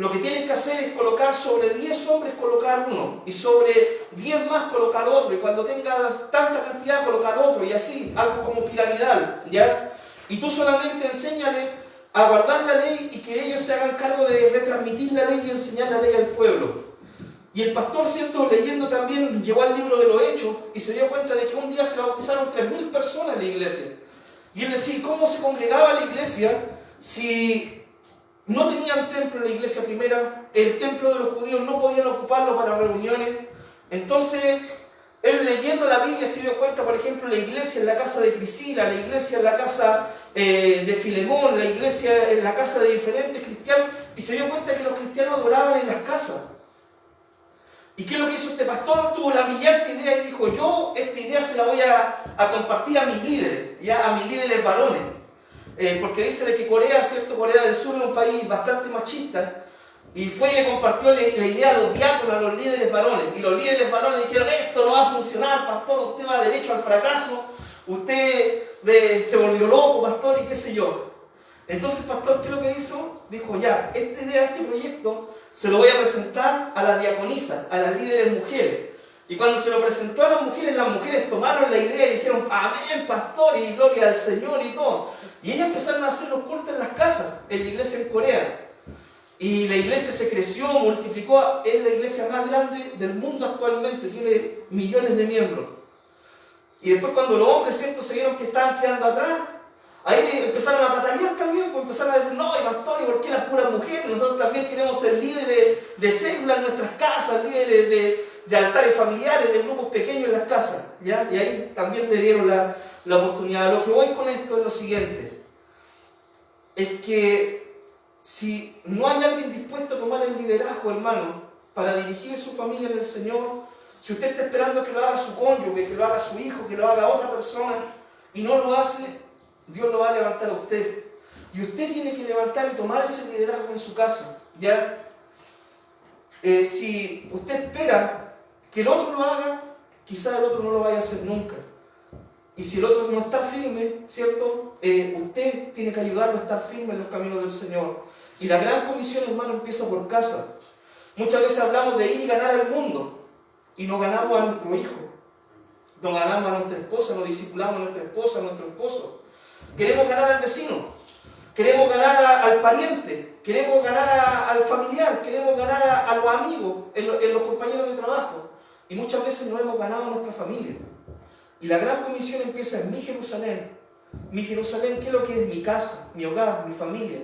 lo que tienes que hacer es colocar sobre 10 hombres, colocar uno, y sobre 10 más colocar otro, y cuando tengas tanta cantidad colocar otro, y así, algo como piramidal, ¿ya? Y tú solamente enséñale a guardar la ley y que ellos se hagan cargo de retransmitir la ley y enseñar la ley al pueblo. Y el pastor, ¿cierto?, leyendo también, llegó al libro de los Hechos y se dio cuenta de que un día se bautizaron 3.000 personas en la iglesia. Y él decía, ¿cómo se congregaba la iglesia si no tenían templo en la iglesia primera? El templo de los judíos no podían ocuparlo para reuniones. Entonces, él leyendo la Biblia se dio cuenta, por ejemplo, la iglesia en la casa de Priscila, la iglesia en la casa de Filemón, la iglesia en la casa de diferentes cristianos, y se dio cuenta que los cristianos adoraban en las casas. ¿Y qué es lo que hizo este pastor? Tuvo la brillante idea y dijo, yo esta idea se la voy a compartir a mis líderes, ya a mis líderes varones. Porque dice de que Corea, ¿cierto? Corea del Sur es un país bastante machista, y fue y le compartió la idea a los diáconos, a los líderes varones, y los líderes varones dijeron, esto no va a funcionar, pastor, usted va derecho al fracaso, usted se volvió loco, pastor, y qué sé yo. Entonces el pastor, ¿qué es lo que hizo? Dijo, ya, esta idea, este proyecto, se lo voy a presentar a las diaconisas, a las líderes mujeres. Y cuando se lo presentó a las mujeres tomaron la idea y dijeron, amén, pastor, y gloria al Señor y todo. Y ellas empezaron a hacer los cultos en las casas, en la iglesia en Corea. Y la iglesia se creció, multiplicó, es la iglesia más grande del mundo actualmente, tiene millones de miembros. Y después cuando los hombres, ¿cierto?, se vieron que estaban quedando atrás, ahí empezaron a patalear también, pues empezaron a decir, no, y pastor, ¿y por qué las puras mujeres? Nosotros también queremos ser líderes de células en nuestras casas, líderes de altares familiares, de grupos pequeños en las casas, ¿ya? Y ahí también le dieron la oportunidad. Lo que voy con esto es lo siguiente, es que si no hay alguien dispuesto a tomar el liderazgo, hermano, para dirigir su familia en el Señor, si usted está esperando que lo haga su cónyuge, que lo haga su hijo, que lo haga otra persona, y no lo hace, Dios lo va a levantar a usted. Y usted tiene que levantar y tomar ese liderazgo en su casa, ¿ya? Si usted espera que el otro lo haga, quizás el otro no lo vaya a hacer nunca. Y si el otro no está firme, ¿cierto? Usted tiene que ayudarlo a estar firme en los caminos del Señor. Y la gran comisión, hermano, empieza por casa. Muchas veces hablamos de ir y ganar al mundo, y no ganamos a nuestro hijo, no ganamos a nuestra esposa, no discipulamos a nuestra esposa, a nuestro esposo. Queremos ganar al vecino, queremos ganar al pariente, queremos ganar al familiar, queremos ganar a los amigos, en los compañeros de trabajo. Y muchas veces no hemos ganado a nuestra familia. Y la gran comisión empieza en mi Jerusalén. Mi Jerusalén, ¿qué es lo que es? Mi casa, mi hogar, mi familia.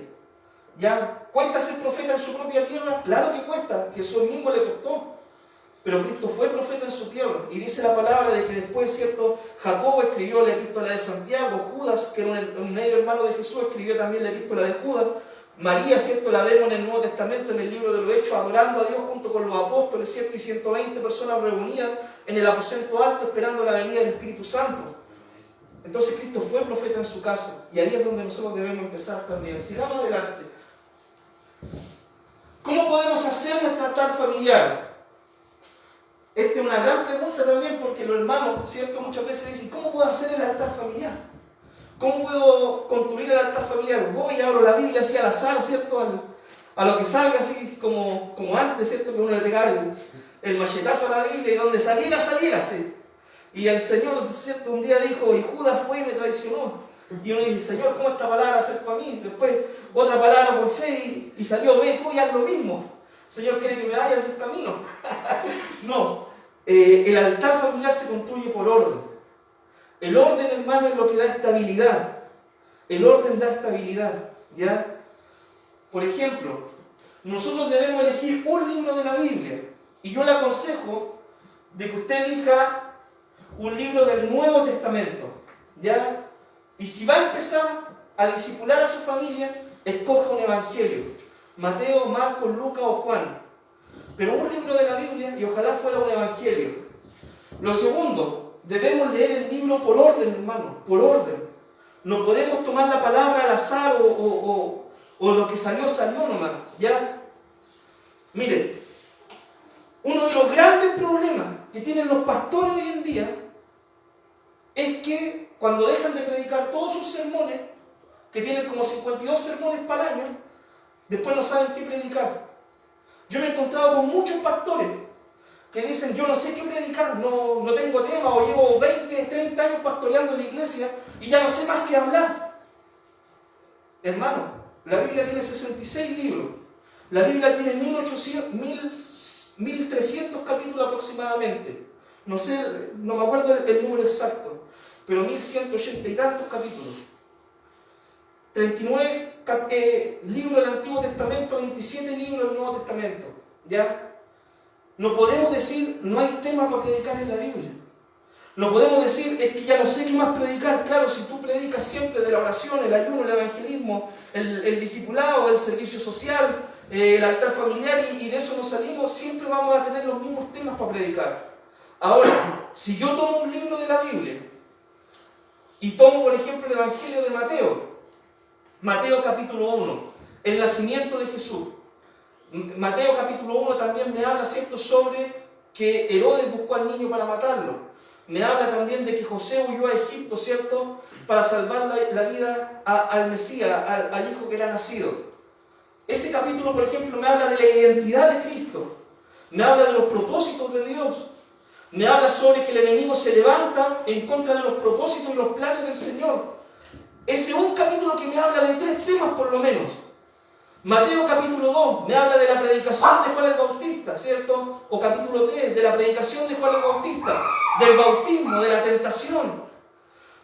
¿Ya? ¿Cuesta ser profeta en su propia tierra? Claro que cuesta, Jesús mismo le costó. Pero Cristo fue profeta en su tierra. Y dice la palabra de que después, ¿cierto?, Jacobo escribió la epístola de Santiago, Judas, que era un medio hermano de Jesús, escribió también la epístola de Judas. María, ¿cierto?, la vemos en el Nuevo Testamento, en el libro de los Hechos, adorando a Dios junto con los apóstoles, ¿cierto?, y 120 personas reunidas en el aposento alto esperando la venida del Espíritu Santo. Entonces Cristo fue profeta en su casa, y ahí es donde nosotros debemos empezar también. Sigamos adelante. ¿Cómo podemos hacer nuestro altar familiar? Esta es una gran pregunta también, porque los hermanos, ¿cierto?, muchas veces dicen, ¿cómo puedo hacer el altar familiar? ¿Cómo puedo construir el altar familiar? Voy y abro la Biblia así al azar, ¿cierto?, a lo que salga, así como antes, ¿cierto?, que uno le pegaba el machetazo a la Biblia y donde saliera, ¿sí? Y el Señor, ¿cierto?, un día dijo, y Judas fue y me traicionó. Y uno dice, Señor, ¿cómo esta palabra acerca a mí? Después otra palabra por fe y salió, ve tú y haz lo mismo. Señor quiere que me vaya a su camino. No, el altar familiar se construye por orden. El orden, hermano, es lo que da estabilidad. El orden da estabilidad, ¿ya? Por ejemplo, nosotros debemos elegir un libro de la Biblia. Y yo le aconsejo de que usted elija un libro del Nuevo Testamento, ¿ya? Y si va a empezar a discipular a su familia, escoja un evangelio. Mateo, Marcos, Lucas o Juan. Pero un libro de la Biblia, y ojalá fuera un evangelio. Lo segundo, debemos leer el libro por orden, hermano, por orden. No podemos tomar la palabra al azar o lo que salió nomás, ¿ya? Mire, uno de los grandes problemas que tienen los pastores hoy en día es que cuando dejan de predicar todos sus sermones, que tienen como 52 sermones para el año, después no saben qué predicar. Yo me he encontrado con muchos pastores que dicen, yo no sé qué predicar, no tengo tema, o llevo 20, 30 años pastoreando en la iglesia y ya no sé más qué hablar. Hermano, la Biblia tiene 66 libros. La Biblia tiene 1300 capítulos aproximadamente. No sé, no me acuerdo el número exacto, pero 1180 y tantos capítulos. 39 libros del Antiguo Testamento, 27 libros del Nuevo Testamento. ¿Ya? No podemos decir, no hay tema para predicar en la Biblia. No podemos decir, es que ya no sé qué más predicar. Claro, si tú predicas siempre de la oración, el ayuno, el evangelismo, el discipulado, el servicio social, el altar familiar, y de eso nos salimos, siempre vamos a tener los mismos temas para predicar. Ahora, si yo tomo un libro de la Biblia y tomo, por ejemplo, el Evangelio de Mateo capítulo 1, el nacimiento de Jesús. Mateo capítulo 1 también me habla, ¿cierto?, sobre que Herodes buscó al niño para matarlo. Me habla también de que José huyó a Egipto, ¿cierto?, para salvar la vida al Mesías, al hijo que era nacido. Ese capítulo, por ejemplo, me habla de la identidad de Cristo. Me habla de los propósitos de Dios. Me habla sobre que el enemigo se levanta en contra de los propósitos y los planes del Señor. Ese es un capítulo que me habla de 3 temas por lo menos. Mateo capítulo 2 me habla de la predicación de Juan el Bautista, ¿cierto? O capítulo 3 de la predicación de Juan el Bautista, del bautismo, de la tentación.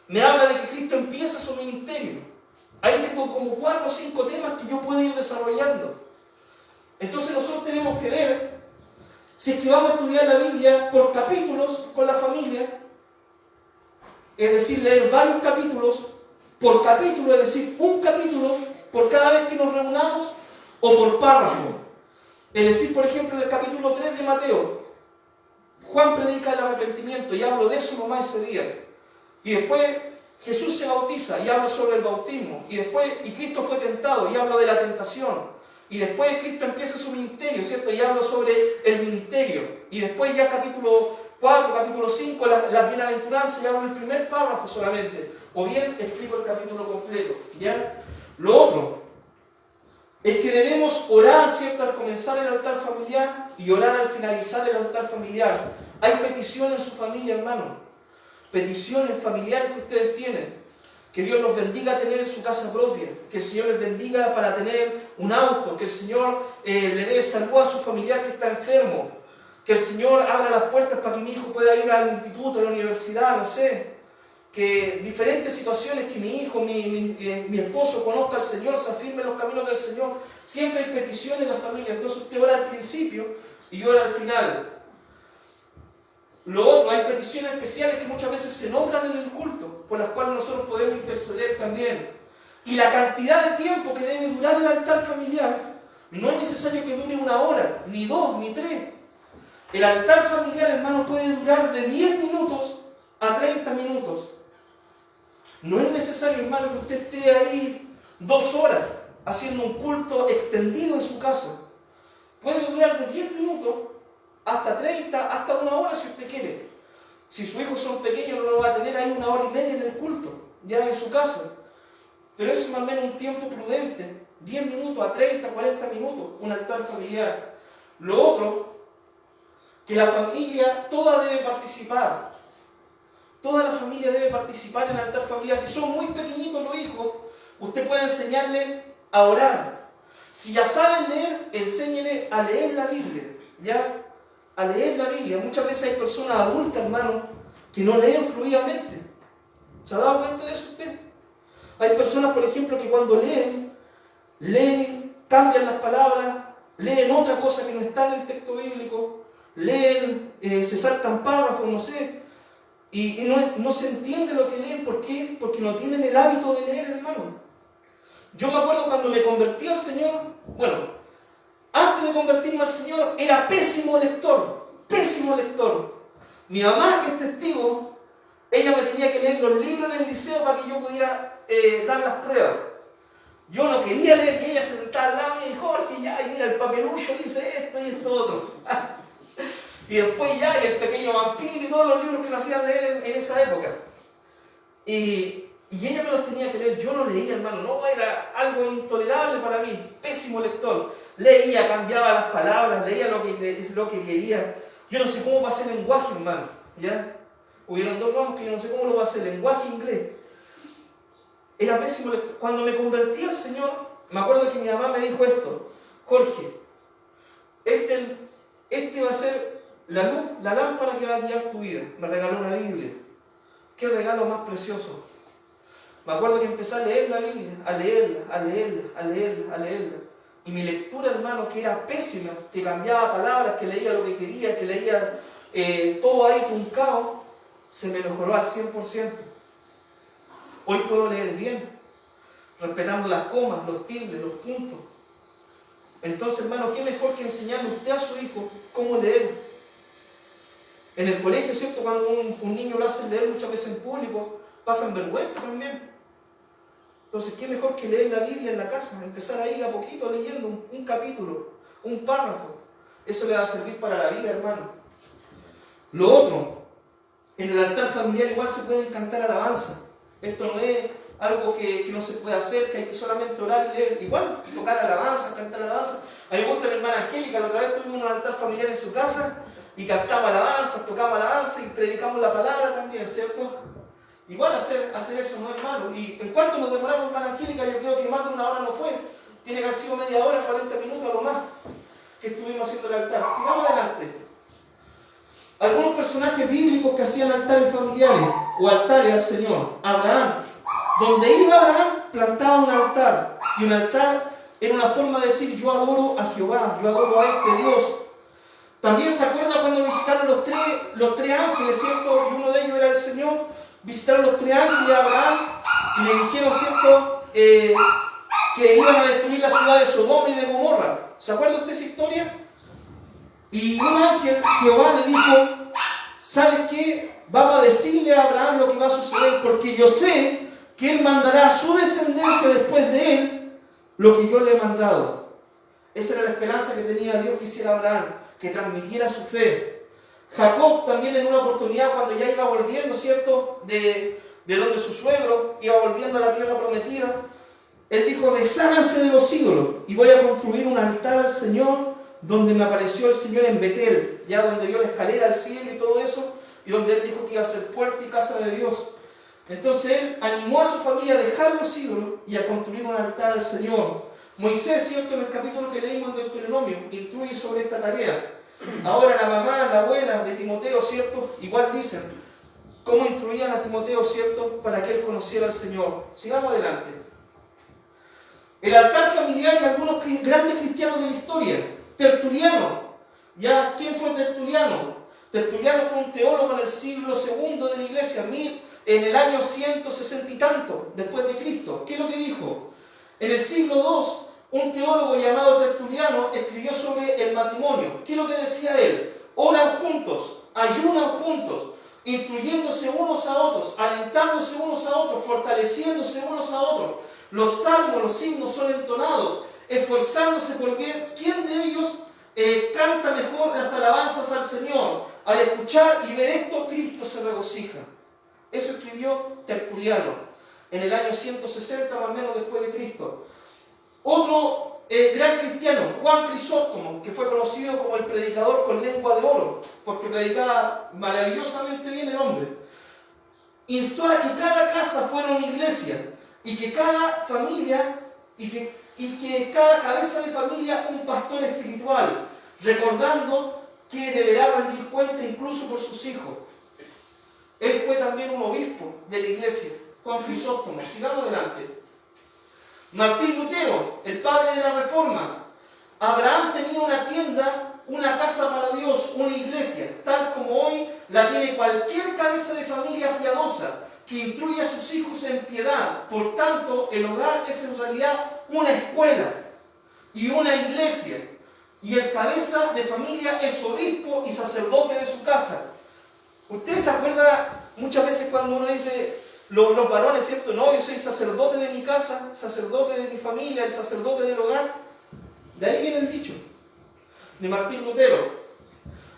Me habla de que Cristo empieza su ministerio. Ahí tengo como 4 o 5 temas que yo puedo ir desarrollando. Entonces nosotros tenemos que ver si es que vamos a estudiar la Biblia por capítulos con la familia, es decir, leer varios capítulos por capítulo, es decir, un capítulo por cada vez que nos reunamos, o por párrafo. Es decir, por ejemplo, en el capítulo 3 de Mateo, Juan predica el arrepentimiento y hablo de eso nomás ese día. Y después Jesús se bautiza y habla sobre el bautismo. Y Cristo fue tentado y habla de la tentación. Y después Cristo empieza su ministerio, ¿cierto? Y habla sobre el ministerio. Y después ya capítulo 4, capítulo 5, las bienaventuranzas, y hablo el primer párrafo solamente. O bien explico el capítulo completo. ¿Ya? Lo otro es que debemos orar, ¿cierto?, al comenzar el altar familiar y orar al finalizar el altar familiar. Hay peticiones en su familia, hermano. Peticiones familiares que ustedes tienen. Que Dios los bendiga a tener su casa propia. Que el Señor les bendiga para tener un auto. Que el Señor le dé salud a su familiar que está enfermo. Que el Señor abra las puertas para que mi hijo pueda ir al instituto, a la universidad, no sé. Que diferentes situaciones, que mi hijo, mi esposo conozca al Señor, se afirme en los caminos del Señor. Siempre hay peticiones en la familia. Entonces usted ora al principio y ora al final. Lo otro, hay peticiones especiales que muchas veces se nombran en el culto, por las cuales nosotros podemos interceder también. Y la cantidad de tiempo que debe durar el altar familiar no es necesario que dure 1 hora, ni 2, ni 3. El altar familiar, hermano, puede durar de 10 minutos a 30 minutos. No es necesario, hermano, que usted esté ahí 2 horas haciendo un culto extendido en su casa. Puede durar de 10 minutos hasta 30, hasta 1 hora si usted quiere. Si sus hijos son pequeños, no lo va a tener ahí 1 hora y media en el culto, ya en su casa. Pero eso es más o menos un tiempo prudente, 10 minutos a 30, 40 minutos, un altar familiar. Lo otro, que la familia toda debe participar. Toda la familia debe participar en el altar familiar. Si son muy pequeñitos los hijos, usted puede enseñarle a orar. Si ya saben leer, enséñele a leer la Biblia, ¿ya? A leer la Biblia. Muchas veces hay personas adultas, hermano, que no leen fluidamente. ¿Se ha dado cuenta de eso usted? Hay personas, por ejemplo, que cuando leen, cambian las palabras, leen otra cosa que no está en el texto bíblico, leen, se saltan párrafos, no sé, y no se entiende lo que leen. ¿Por qué? Porque no tienen el hábito de leer, hermano. Yo me acuerdo cuando me convertí al Señor, bueno, antes de convertirme al Señor, era pésimo lector, pésimo lector. Mi mamá, que es testigo, ella me tenía que leer los libros en el liceo para que yo pudiera dar las pruebas. Yo no quería leer y ella se sentaba al lado y me dijo, Jorge, ya, y mira, el papelucho dice esto y esto otro. Y después ya, y el pequeño vampiro y todos los libros que nos hacían leer en esa época. Y ella me los tenía que leer, yo no leía, hermano, no, era algo intolerable para mí, pésimo lector. leía, cambiaba las palabras, leía lo que quería. Yo no sé cómo pasé el lenguaje, hermano, ¿ya? Hubieron 2 ramos que yo no sé cómo lo pasé, lenguaje e inglés. Era pésimo lector. Cuando me convertí al Señor, me acuerdo que mi mamá me dijo esto: Jorge, este va a ser la luz, la lámpara que va a guiar tu vida. Me regaló una Biblia. Qué regalo más precioso. Me acuerdo que empecé a leer la Biblia, a leerla. Y mi lectura, hermano, que era pésima, que cambiaba palabras, que leía lo que quería, que leía todo ahí truncado, se me mejoró al 100%. Hoy puedo leer bien, respetando las comas, los tildes, los puntos. Entonces, hermano, ¿qué mejor que enseñarle usted a su hijo cómo leer? En el colegio, ¿cierto? Cuando un niño lo hace leer muchas veces en público, pasan vergüenza también. Entonces, ¿qué mejor que leer la Biblia en la casa? Empezar ahí a poquito leyendo un capítulo, un párrafo. Eso le va a servir para la vida, hermano. Lo otro, en el altar familiar igual se pueden cantar alabanza. Esto no es algo que no se puede hacer, que hay que solamente orar y leer. Igual, tocar alabanza, cantar alabanza. A mí me gusta mi hermana Angélica, la otra vez tuvimos un altar familiar en su casa y cantamos alabanza, tocamos alabanza y predicamos la palabra también, ¿cierto? Igual hacer eso no es malo. Y en cuanto nos demoramos, hermana Angélica, yo creo que más de 1 hora no fue. Tiene que haber sido media hora, 40 minutos a lo más, que estuvimos haciendo el altar. Sigamos adelante. Algunos personajes bíblicos que hacían altares familiares o altares al Señor. Abraham. Donde iba Abraham, plantaba un altar. Y un altar era una forma de decir: yo adoro a Jehová, yo adoro a este Dios. También se acuerda cuando visitaron los tres ángeles, ¿cierto? Y uno de ellos era el Señor. Visitaron los 3 ángeles a Abraham y le dijeron, ¿cierto?, que iban a destruir la ciudad de Sodoma y de Gomorra. ¿Se acuerdan de esa historia? Y un ángel, Jehová, le dijo: ¿sabes qué? Vamos a decirle a Abraham lo que va a suceder, porque yo sé que él mandará a su descendencia después de él lo que yo le he mandado. Esa era la esperanza que tenía Dios que hiciera Abraham, que transmitiera su fe. Jacob también, en una oportunidad, cuando ya iba volviendo, ¿cierto?, de donde su suegro iba volviendo a la tierra prometida, él dijo: desháganse de los ídolos y voy a construir un altar al Señor, donde me apareció el Señor en Betel, ya donde vio la escalera al cielo y todo eso, y donde él dijo que iba a ser puerta y casa de Dios. Entonces él animó a su familia a dejar los ídolos y a construir un altar al Señor. Moisés, ¿cierto?, en el capítulo que leímos en Deuteronomio, instruye sobre esta tarea. Ahora la mamá, la abuela de Timoteo, ¿cierto?, igual dicen cómo instruían a Timoteo, ¿cierto?, para que él conociera al Señor. Sigamos adelante. El altar familiar y algunos grandes cristianos de la historia. Tertuliano. ¿Ya? ¿Quién fue Tertuliano? Tertuliano fue un teólogo en el siglo II de la iglesia, en el año 160 y tanto después de Cristo. ¿Qué es lo que dijo? En el siglo II, un teólogo llamado Tertuliano escribió sobre el matrimonio. ¿Qué es lo que decía él? Oran juntos, ayunan juntos, instruyéndose unos a otros, alentándose unos a otros, fortaleciéndose unos a otros. Los salmos, los himnos son entonados, esforzándose por ver quién de ellos canta mejor las alabanzas al Señor. Al escuchar y ver esto, Cristo se regocija. Eso escribió Tertuliano en el año 160 más o menos después de Cristo. Otro gran cristiano, Juan Crisóstomo, que fue conocido como el predicador con lengua de oro, porque predicaba maravillosamente bien el hombre, instó a que cada casa fuera una iglesia y que cada familia y que cada cabeza de familia un pastor espiritual, recordando que deberá rendir cuenta incluso por sus hijos. Él fue también un obispo de la iglesia, Juan Crisóstomo. Sigamos adelante. Martín Lutero, el padre de la Reforma. Abraham tenía una tienda, una casa para Dios, una iglesia, tal como hoy la tiene cualquier cabeza de familia piadosa que instruye a sus hijos en piedad. Por tanto, el hogar es en realidad una escuela y una iglesia. Y el cabeza de familia es obispo y sacerdote de su casa. ¿Usted se acuerda muchas veces cuando uno dice, los varones, ¿cierto? No, yo soy sacerdote de mi casa, sacerdote de mi familia, el sacerdote del hogar. De ahí viene el dicho de Martín Lutero.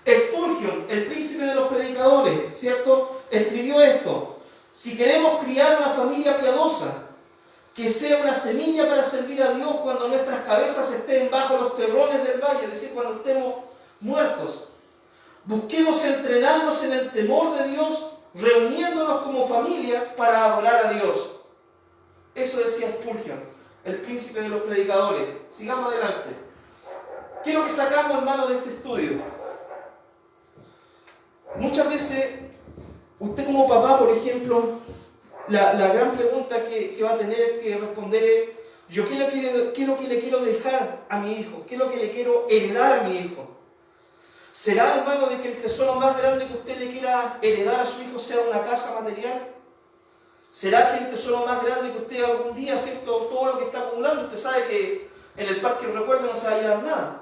Spurgeon, el príncipe de los predicadores, ¿cierto?, escribió esto: si queremos criar una familia piadosa, que sea una semilla para servir a Dios cuando nuestras cabezas estén bajo los terrones del valle, es decir, cuando estemos muertos. Busquemos entrenarnos en el temor de Dios, reuniéndonos como familia para adorar a Dios. Eso decía Spurgeon, el príncipe de los predicadores. Sigamos adelante. ¿Qué es lo que sacamos, hermano, de este estudio? Muchas veces, usted como papá, por ejemplo, la gran pregunta que va a tener que responder es: ¿yo qué es lo que le quiero dejar a mi hijo? ¿Qué es lo que le quiero heredar a mi hijo? ¿Será, hermano, de que el tesoro más grande que usted le quiera heredar a su hijo sea una casa material? ¿Será que el tesoro más grande que usted algún día, ¿cierto? Todo lo que está acumulando, usted sabe que en el parque del recuerdo no se va a llevar nada.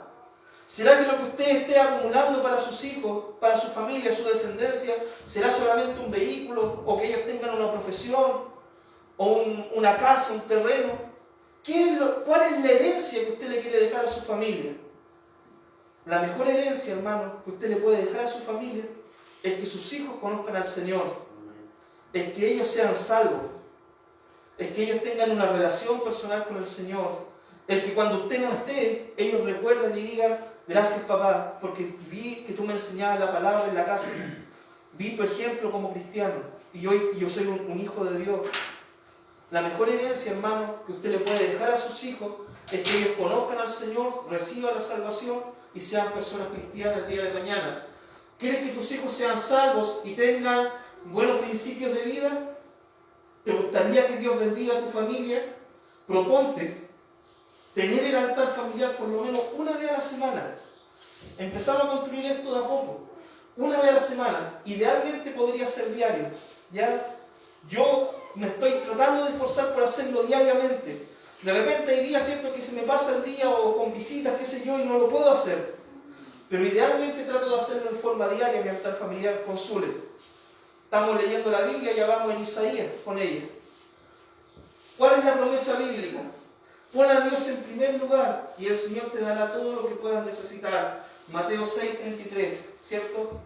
¿Será que lo que usted esté acumulando para sus hijos, para su familia, su descendencia, será solamente un vehículo, o que ellos tengan una profesión, o una casa, un terreno? ¿Cuál es la herencia que usted le quiere dejar a su familia? La mejor herencia, hermano, que usted le puede dejar a su familia es que sus hijos conozcan al Señor, es que ellos sean salvos, es que ellos tengan una relación personal con el Señor, es que cuando usted no esté, ellos recuerden y digan: gracias, papá, porque vi que tú me enseñabas la palabra en la casa, vi tu ejemplo como cristiano, y hoy yo soy un hijo de Dios. La mejor herencia, hermano, que usted le puede dejar a sus hijos es que ellos conozcan al Señor, reciban la salvación y sean personas cristianas el día de mañana. ¿Quieres que tus hijos sean salvos y tengan buenos principios de vida? ¿Te gustaría que Dios bendiga a tu familia? Proponte tener el altar familiar por lo menos una vez a la semana. Empezamos a construir esto de a poco. Una vez a la semana. Idealmente podría ser diario. ¿Ya? Yo me estoy tratando de esforzar por hacerlo diariamente. De repente hay días, ¿cierto?, que se me pasa el día o con visitas, qué sé yo, y no lo puedo hacer. Pero idealmente trato de hacerlo en forma diaria, mi altar familiar con Zule. Estamos leyendo la Biblia, ya vamos en Isaías con ella. ¿Cuál es la promesa bíblica? Pon a Dios en primer lugar y el Señor te dará todo lo que puedas necesitar. Mateo 6:33, ¿cierto?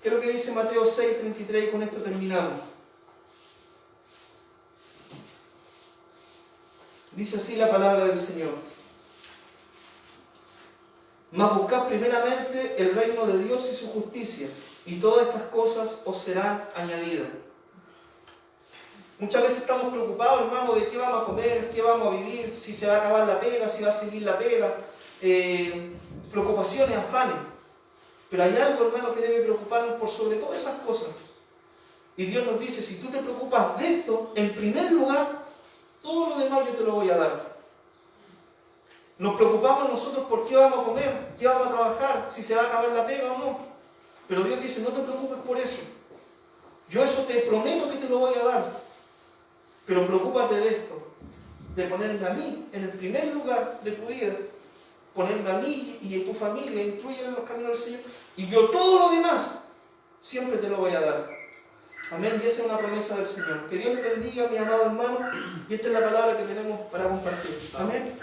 ¿Qué es lo que dice Mateo 6:33? Y con esto terminamos. Dice así la palabra del Señor: mas buscad primeramente el reino de Dios y su justicia, y todas estas cosas os serán añadidas. Muchas veces estamos preocupados, hermano, de qué vamos a comer, qué vamos a vivir, si se va a acabar la pega, si va a seguir la pega, preocupaciones, afanes. Pero hay algo, hermano, que debe preocuparnos por sobre todas esas cosas. Y Dios nos dice: si tú te preocupas de esto, en primer lugar, todo lo demás yo te lo voy a dar. Nos preocupamos nosotros por qué vamos a comer, qué vamos a trabajar, si se va a acabar la pega o no. Pero Dios dice: no te preocupes por eso. Yo eso te prometo que te lo voy a dar. Pero preocúpate de esto, de ponerme a mí en el primer lugar de tu vida, ponerme a mí y a tu familia, instruir en los caminos del Señor, y yo todo lo demás siempre te lo voy a dar. Amén. Y esa es una promesa del Señor. Que Dios les bendiga, mi amado hermano, y esta es la palabra que tenemos para compartir. Amén.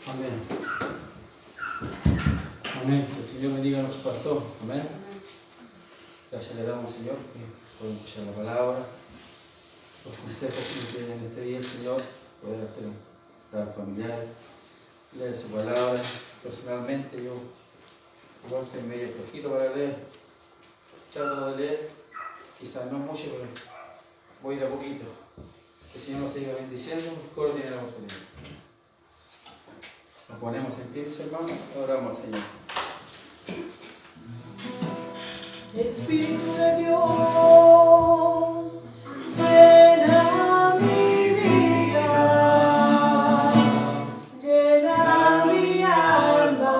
Amén. Amén. Que el Señor bendiga a nuestro pastor. Amén. Gracias le damos, Señor, por escuchar la palabra, los consejos que nos tiene en este día el Señor, poder estar familiar, leer su palabra. Personalmente yo igual soy medio flojito para leer, trato de leer, quizás no mucho, pero voy de a poquito. Que el Señor nos siga bendiciendo, el coro tiene la oportunidad. Nos ponemos en pie, hermanos, y oramos al Señor. Espíritu de Dios, llena mi vida, llena mi alma,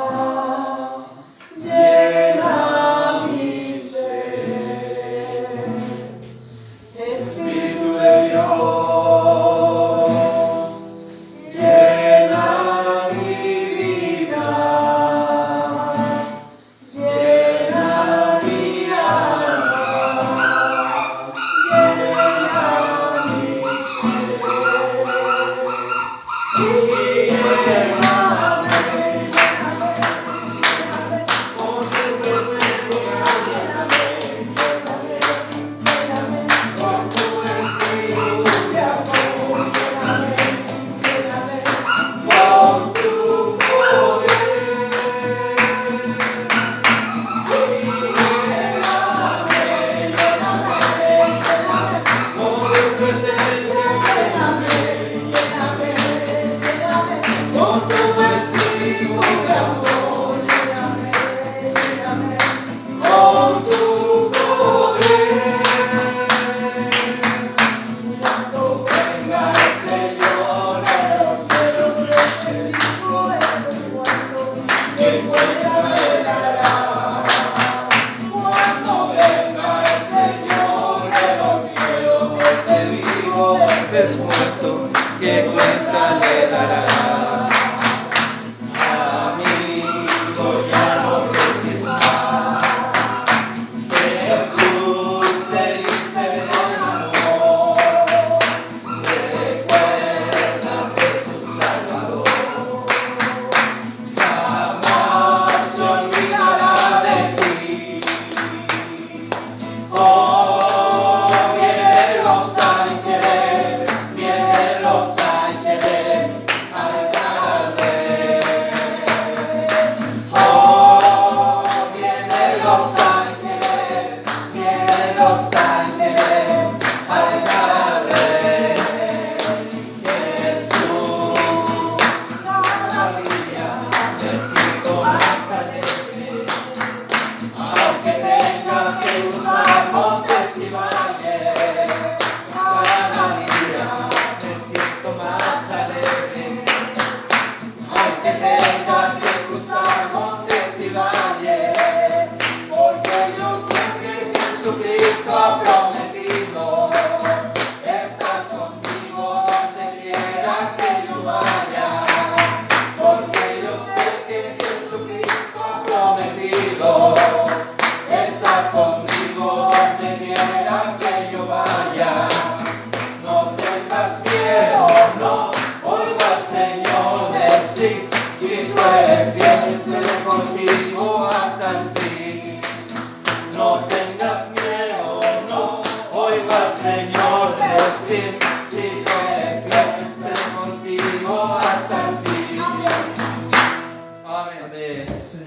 llena mi ser. Espíritu de Dios, llena mi vida, llena mi alma, llena mi ser.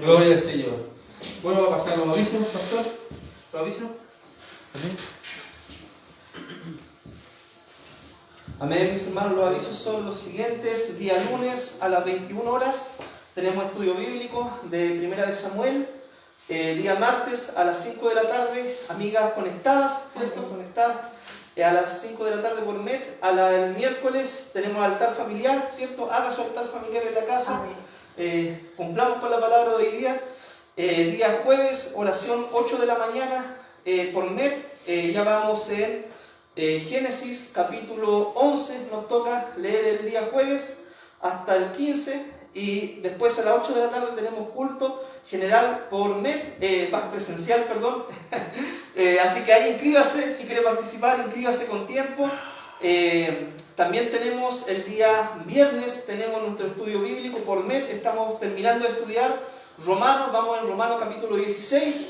Gloria al Señor. Bueno, va a pasar los avisos, pastor. ¿Los avisos? Amén. Amén, mis hermanos. Los avisos son los siguientes. Día lunes a las 21 horas tenemos estudio bíblico de Primera de Samuel. Día martes a las 5 de la tarde, amigas conectadas, ¿cierto? Conectadas. A las 5 de la tarde por MET. El miércoles tenemos altar familiar, ¿cierto? Haga su altar familiar en la casa. Cumplamos con la palabra de hoy día. Día jueves, oración 8 de la mañana por MET. Ya vamos en Génesis capítulo 11. Nos toca leer el día jueves hasta el 15. Y después a las 8 de la tarde tenemos culto general por MET, presencial, perdón. Así que ahí inscríbase, si quiere participar, inscríbase con tiempo. También tenemos el día viernes, tenemos nuestro estudio bíblico por MET. Estamos terminando de estudiar Romanos, vamos en Romanos capítulo 16.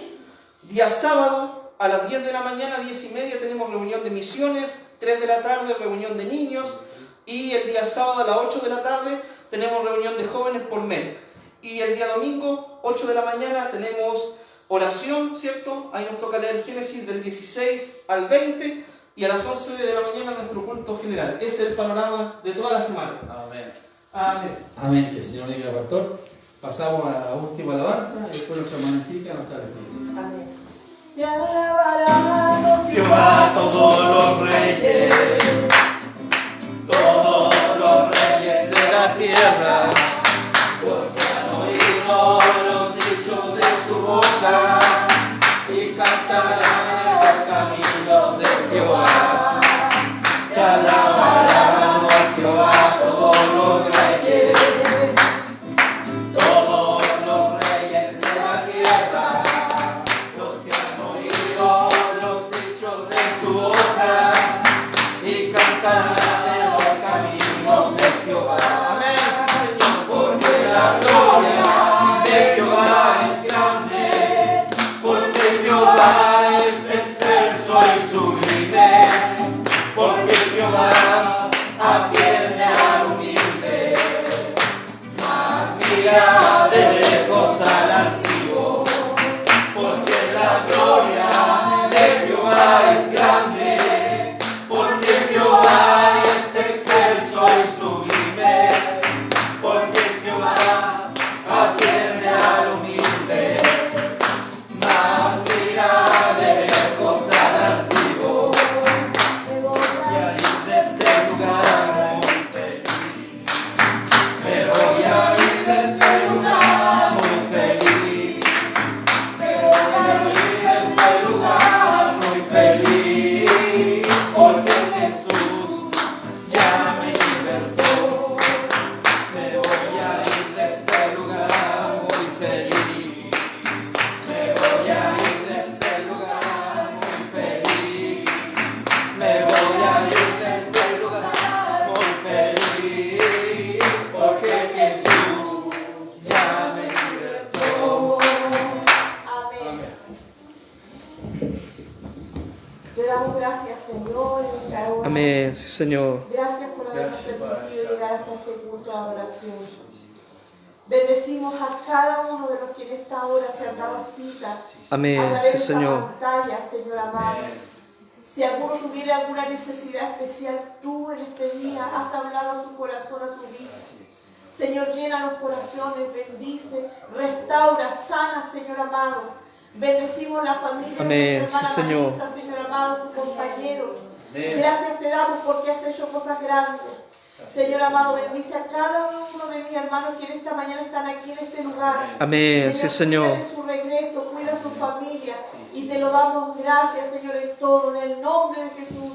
Día sábado a las 10 de la mañana, 10:30, tenemos reunión de misiones. 3 de la tarde, reunión de niños. Y el día sábado a las 8 de la tarde tenemos reunión de jóvenes por MET. Y el día domingo, 8 de la mañana, tenemos oración, ¿cierto? Ahí nos toca leer Génesis del 16 al 20. Y a las 11 de la mañana nuestro culto general. Ese es el panorama de toda la semana. Amén. Amén. Amén. Que el Señor diga, pastor. Pasamos a la última alabanza y después nuestra hermanita nos trae aquí. Amén. Te alabarán, Jehová, todos los reyes, todos los reyes de la tierra, porque han oído los dichos de su boca y cantarán en los caminos de Jehová. Te alabarán, oh Jehová, todos los reyes, todos los reyes de la tierra, los que han oído los dichos de su boca y cantarán en los caminos de Jehová. Amén, sí, Señor, porque la gloria de Jehová es grande, porque Jehová es excelso y sublime, porque Jehová atiende al humilde, Amén, sí, Señor. Gracias por habernos Gracias, permitido Padre. llegar hasta este punto de adoración. Bendecimos a cada uno de los que en esta hora se han dado cita a Amén, través sí, de esta Señor. pantalla, Señor amado. Si alguno tuviera alguna necesidad especial, tú en este día has hablado a su corazón, a su vida. Señor, llena los corazones, bendice, restaura, sana, Señor amado. Bendecimos la familia Amén, de nuestra hermana sí, Señor. Marisa, Señor amado, su compañero. Gracias te damos porque has hecho cosas grandes. Señor amado, bendice a cada uno de mis hermanos que en esta mañana están aquí en este lugar. Amén, sí, Señor. Cuida de su regreso, cuida a su familia. Y te lo damos gracias, Señor, en todo, en el nombre de Jesús.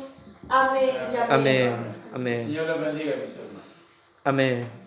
Amén y amén. Amén, amén, Señor les bendiga, mis hermanos. amén.